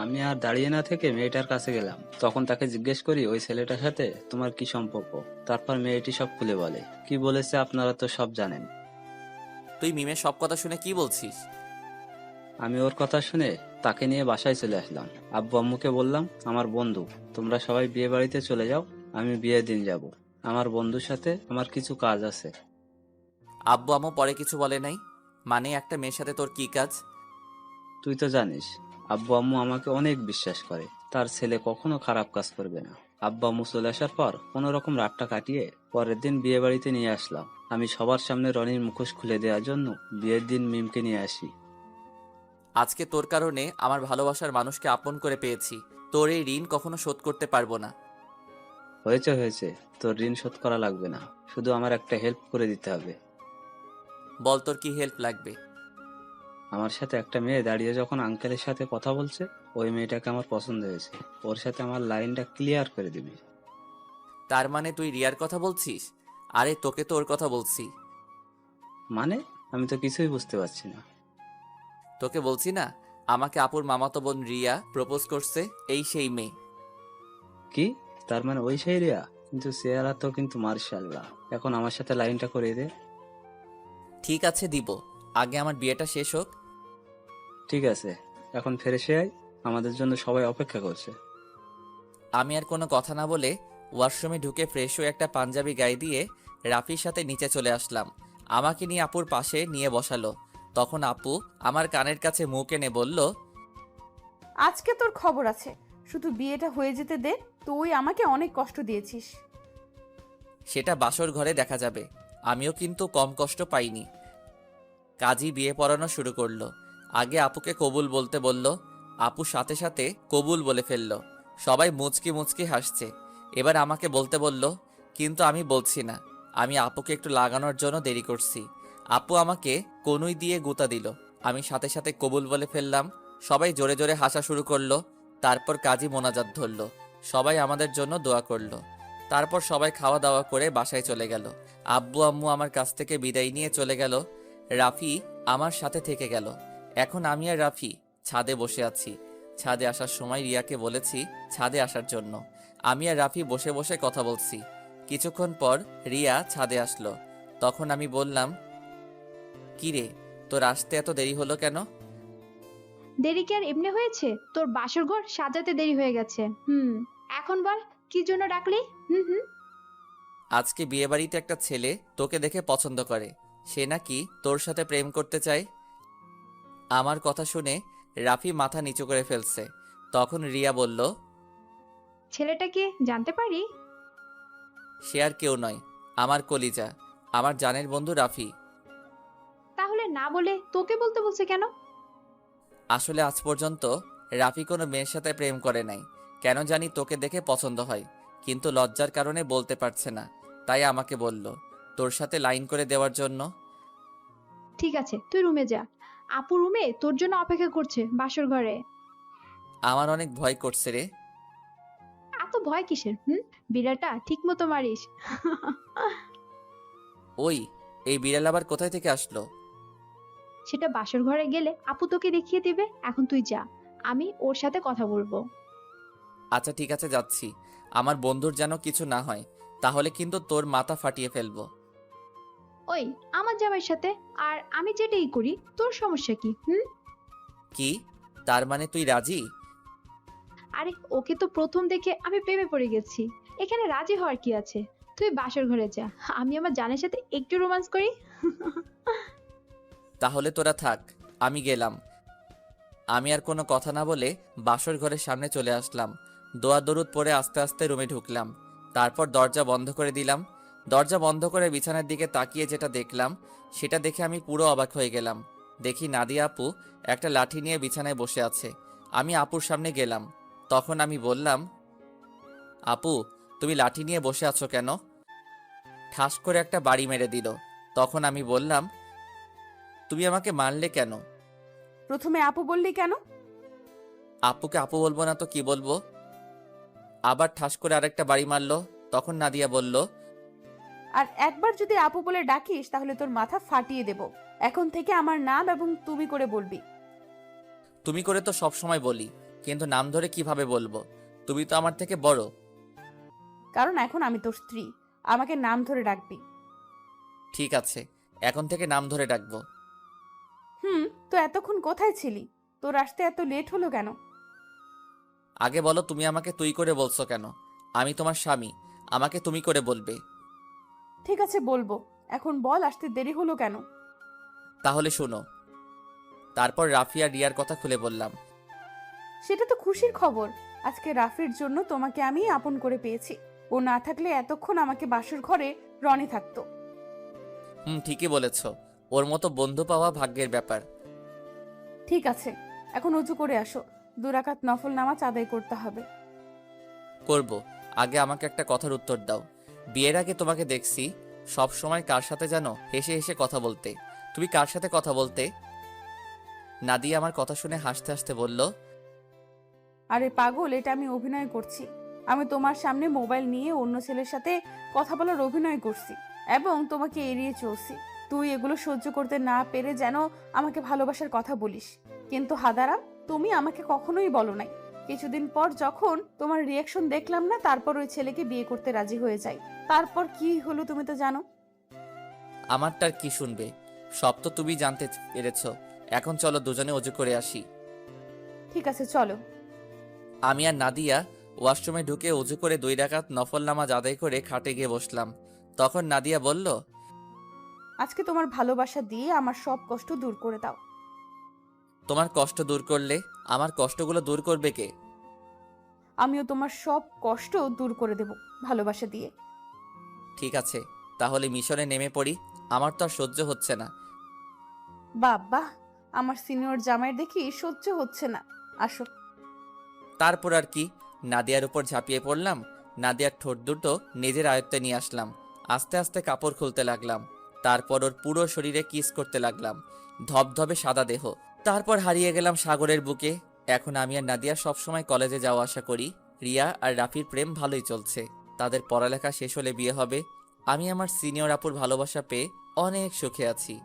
আমি আর দাঁড়িয়ে না থেকে মেয়েটার কাছে গেলাম। তখন তাকে জিজ্ঞেস করি, ওই ছেলেটার সাথে তোমার কি সম্পর্ক? তারপর মেয়েটি সব খুলে বলে। কি বলেছে আপনারা তো সব জানেন। তুই মিমের সব কথা শুনে কি বলছিস? আমি ওর কথা শুনে তাকে নিয়ে বাসায় চলে আসলাম। আব্বু আম্মুকে বললাম, আমার বন্ধু, তোমরা সবাই বিয়ে বাড়িতে চলে যাও, আমি বিয়ের দিন যাব। আমার বন্ধুর সাথে আমার কিছু কাজ আছে। আব্বু আম্মু পরে কিছু বলে নাই? মানে একটা মেয়ের সাথে তোর কি কাজ? তুই তো জানিস, আব্বু আম্মু আমাকে অনেক বিশ্বাস করে, তার ছেলে কখনো খারাপ কাজ করবে না। আব্বু আম্মু চলে আসার পর কোনো রকম রাতটা কাটিয়ে পরের দিন বিয়ে বাড়িতে নিয়ে আসলাম। আমি সবার সামনে রনির মুখোশ খুলে দেওয়ার জন্য বিয়ের দিন মিমকে নিয়ে আসি। আজকে তোর কারণে আমার ভালোবাসার মানুষকে আপন করে পেয়েছি। তোর এই ঋণ কখনো শোধ করতে পারবো না। হয়েছে হয়েছে, তোর ঋণ শোধ করা লাগবে না, শুধু আমার একটা হেল্প করে দিতে হবে। বল, তোর কি হেল্প লাগবে? আমার সাথে একটা মেয়ে দাঁড়িয়ে যখন আঙ্কেলের সাথে কথা বলছে, ওই মেয়েটাকে আমার পছন্দ হয়েছে। ওর সাথে আমার লাইনটা ক্লিয়ার করে দিবি। তার মানে তুই রিয়ার কথা বলছিস? আরে তোকে তো ওর কথা বলছি। মানে, আমি তো কিছুই বুঝতে পারছি না। তোকে বলছি না, আমাকে আপুর মামাতো বোন রিয়া প্রপোজ করছে, এই সেই মেয়ে। কি? তার মানে ওই সেই রিয়া? কিন্তু চেহারা তো কিন্তু মার্শাল্লাহ। এখন আমার সাথে লাইনটা করে দে। ঠিক আছে, দিব, আগে আমার বিয়েটা শেষ হোক। ঠিক আছে, এখন ফ্রেশ হয়ে আয়, আমাদের জন্য সবাই অপেক্ষা করছে। আমি আর কোনো কথা না বলে ওয়াশরুমে ঢুকে ফ্রেশ হয়ে একটা পাঞ্জাবি গায়ে দিয়ে রাফির সাথে নিচে চলে আসলাম। আমাকে নিয়ে আপুর পাশে নিয়ে বসালো। তখন আপু আমার কানের কাছে মুখ এনে বলল, আজকে তোর খবর আছে, শুধু বিয়েটা হয়ে যেতে দে। তুই আমাকে অনেক কষ্ট দিয়েছিস। সেটা বাসর ঘরে দেখা যাবে। আমিও কিন্তু কম কষ্ট পাইনি। কাজী বিয়ে পড়ানো শুরু করলো। আগে আপুকে কবুল বলতে বলল, আপু সাথে সাথে কবুল বলে ফেলল। সবাই মুচকি মুচকি হাসছে। এবার আমাকে বলতে বলল, কিন্তু আমি বলছি না, আমি আপুকে একটু লাগানোর জন্য দেরি করছি। আপু আমাকে কনুই দিয়ে গুতা দিল। আমি সাথে সাথে কবুল বলে ফেললাম। সবাই জোরে জোরে হাসা শুরু করলো। তারপর কাজী মোনাজাত ধরলো। সবাই আমাদের জন্য দোয়া করলো। তারপর সবাই খাওয়া দাওয়া করে বাসায় চলে গেল। আব্বু আম্মু আমার কাছ থেকে বিদায় নিয়ে চলে গেল। রাফি আমার সাথে থেকে গেল। এখন আমি আর রাফি ছাদে বসে আছি। ছাদে আসার সময় রিয়াকে বলেছি ছাদে আসার জন্য। আমি আর রাফি বসে বসে কথা বলছি। কিছুক্ষণ পর রিয়া ছাদে আসলো। তখন আমি বললাম, কি রে, তোর আসতে এত দেরি হলো কেন? দেরি কি আর এমনি হয়েছে? তোর বাসর ঘর সাজাতে দেরি হয়ে গেছে। এখন বল, কি জন্য ডাকলি? হুম হুম। আজকে বিয়েবাড়িতে একটা ছেলে তোকে দেখে পছন্দ করে, সে নাকি তোর সাথে প্রেম করতে চায়। আমার কথা শুনে রাফি মাথা নিচু করে ফেলছে। তখন রিয়া বলল, ছেলেটাকে জানতে পারি? সে আর কেউ নয়, আমার কলিজা, আমার জানের বন্ধু রাফি। তাহলে না বলে তোকে বলতে বলছে কেন? আসলে আজ পর্যন্ত রাফি কোনো মেয়ের সাথে প্রেম করে নাই। কেন জানি তোকে দেখে পছন্দ হয়, কিন্তু লজ্জার কারণে বলতে পারছে না, তাই আমাকে বলল তোর সাথে লাইন করে দেওয়ার জন্য। ঠিক আছে, তুই রুমে যা। আপু রুমে তোর জন্য অপেক্ষা করছে বাসর ঘরে। আমার অনেক ভয় করছে রে। এত ভয় কিসের? হুম, বিড়ালটা ঠিক মতো মারিস। ওই, এই বিড়াল আবার কোথায় থেকে আসলো? সেটা বাসর ঘরে গেলে আপু তোকে দেখিয়ে দিবে। এখন তুই যা, আমি ওর সাথে কথা বলবো। আচ্ছা ঠিক আছে, যাচ্ছি। আমার বন্ধুর যেন কিছু না হয়, তাহলে কিন্তু তোর মাথা ফাটিয়ে ফেলবো। ওই, আমার জামাইয়ের সাথে আর আমি যেটাই করি তোর সমস্যা কি? হুম। কি? তার মানে তুই রাজি? আরে ওকে তো প্রথম দেখে আমি প্রেমে পড়ে গেছি, এখানে রাজি হওয়ার কি আছে? তুই বাসর ঘরে যা, আমি আমার জানের সাথে একটু রোমান্স করি। তাহলে তোরা থাক, আমি গেলাম। আমি আর কোনো কথা না বলে বাসর ঘরের সামনে চলে আসলাম। দোয়া দরুদ পরে আস্তে আস্তে রুমে ঢুকলাম। তারপর দরজা বন্ধ করে দিলাম। দরজা বন্ধ করে বিছানার দিকে তাকিয়ে যেটা দেখলাম, সেটা দেখে আমি পুরো অবাক হয়ে গেলাম। দেখি নাদিয়া আপু একটা লাঠি নিয়ে বিছানায় বসে আছে। আমি আপুর সামনে গেলাম। তখন আমি বললাম, আপু, তুমি লাঠি নিয়ে বসে আছো কেন? ঠাস করে একটা বাড়ি মেরে দিল। তখন আমি বললাম, তুমি আমাকে মারলে কেন? প্রথমে আপু বললি কেন? আপুকে আপু বলবো না তো কি বলবো? আবার ঠাস করে আরেকটা বাড়ি মারলো। তখন নাদিয়া বলল, আর একবার যদি আপু বলে ডাকিস তাহলে তোর মাথা ফাটিয়ে দেব। এখন থেকে আমার নাম এবং তুমি করে বলবি। তুমি করে তো সব সময় বলি, কিন্তু নাম ধরে কিভাবে বলবো? তুমি তো আমার থেকে বড়। কারণ এখন আমি তোর স্ত্রী, আমাকে নাম ধরে ডাকবি। ঠিক আছে, এখন থেকে নাম ধরে ডাকবো। তো এতক্ষণ কোথায় ছিলি? তোর আসতে এত লেট হলো কেন? আগে বলো, তুমি আমাকে তুই করে বলছো কেন? আমি তোমার স্বামী, আমাকে তুমি করে বলবে। ঠিক আছে বলবো, এখন বল আসতে দেরি হলো কেন? তাহলে শোনো। তারপর রাফি আর রিয়ার কথা খুলে বললাম। সেটা তো খুশির খবর। আজকে রাফির জন্য তোমাকে আমি আপন করে পেয়েছি। ও না থাকলে এতক্ষণ আমাকে বাসর ঘরে রনি থাকতো। ঠিকই বলেছ, ওর মতো বন্ধু পাওয়া ভাগ্যের ব্যাপার। ঠিক আছে, এখন উঁচু করে আসো, 2 রাকাত নফল নামাজ আদায় করতে হবে। করব, আগে আমাকে একটা কথার উত্তর দাও। বিয়ের আগে তোমাকে দেখছি সব সময় কার সাথে যেন হেসে হেসে কথা বলতে। তুমি কার সাথে কথা বলতে? নাদিয়া আমার কথা শুনে হাসতে হাসতে বলল, আরে পাগল, এটা আমি অভিনয় করছি। আমি তোমার সামনে মোবাইল নিয়ে অন্য ছেলের সাথে কথা বলার অভিনয় করছি এবং তোমাকে এড়িয়ে চলছি। তুই এগুলো সহ্য করতে না পেরে যেন আমাকে ভালোবাসার কথা বলিস, কিন্তু হাদারাম, তুমি আমাকে কখনোই বলো নাই। কিছুদিন পর যখন তোমার রিয়াকশন দেখলাম না, তারপর ওই ছেলেকে বিয়ে করতে রাজি হয়ে যাই। তারপর কি হলো তুমি তো জানো। আমারটার কি শুনবে? সব তো তুমি জানতে পেরেছ। এখন চলো দুজনে অজু করে আসি। ঠিক আছে চলো। আমি আর নাদিয়া ওয়াশরুমে ঢুকে অজু করে 2 রাকাত নফল নামাজ আদায় করে খাটে গিয়ে বসলাম। তখন নাদিয়া বলল, আজকে তোমার ভালোবাসা দিয়ে আমার সব কষ্ট দূর করে দাও। তোমার কষ্ট দূর করলে আমার কষ্টগুলো দূর করবে কে? আমিও তোমার সব কষ্ট দূর করে দেব ভালোবাসা দিয়ে। ঠিক আছে, তাহলে মিশনে নেমে পড়ি। আমার তো আর সহ্য হচ্ছে না। বাবা, আমার সিনিয়র জামাইয়ের দেখি সহ্য হচ্ছে না। আসো। তারপর আর কি, নাদিয়ার উপর ঝাঁপিয়ে পড়লাম। নাদিয়ার ঠোঁট দুটো নিজের আয়ত্তে নিয়ে আসলাম। আস্তে আস্তে কাপড় খুলতে লাগলাম। তারপর ওর পুরো শরীরে কিস করতে লাগলাম। ধবধবে সাদা দেহ। তারপর হারিয়ে গেলাম সাগরের বুকে। এখন আমি আর নাদিয়া সবসময় কলেজে যাওয়া আসা করি। রিয়া আর রাফির প্রেম ভালোই চলছে। তাদের পড়ালেখা শেষ হলে বিয়ে হবে। আমি আমার সিনিয়র আপুর ভালোবাসা পেয়ে অনেক সুখে আছি।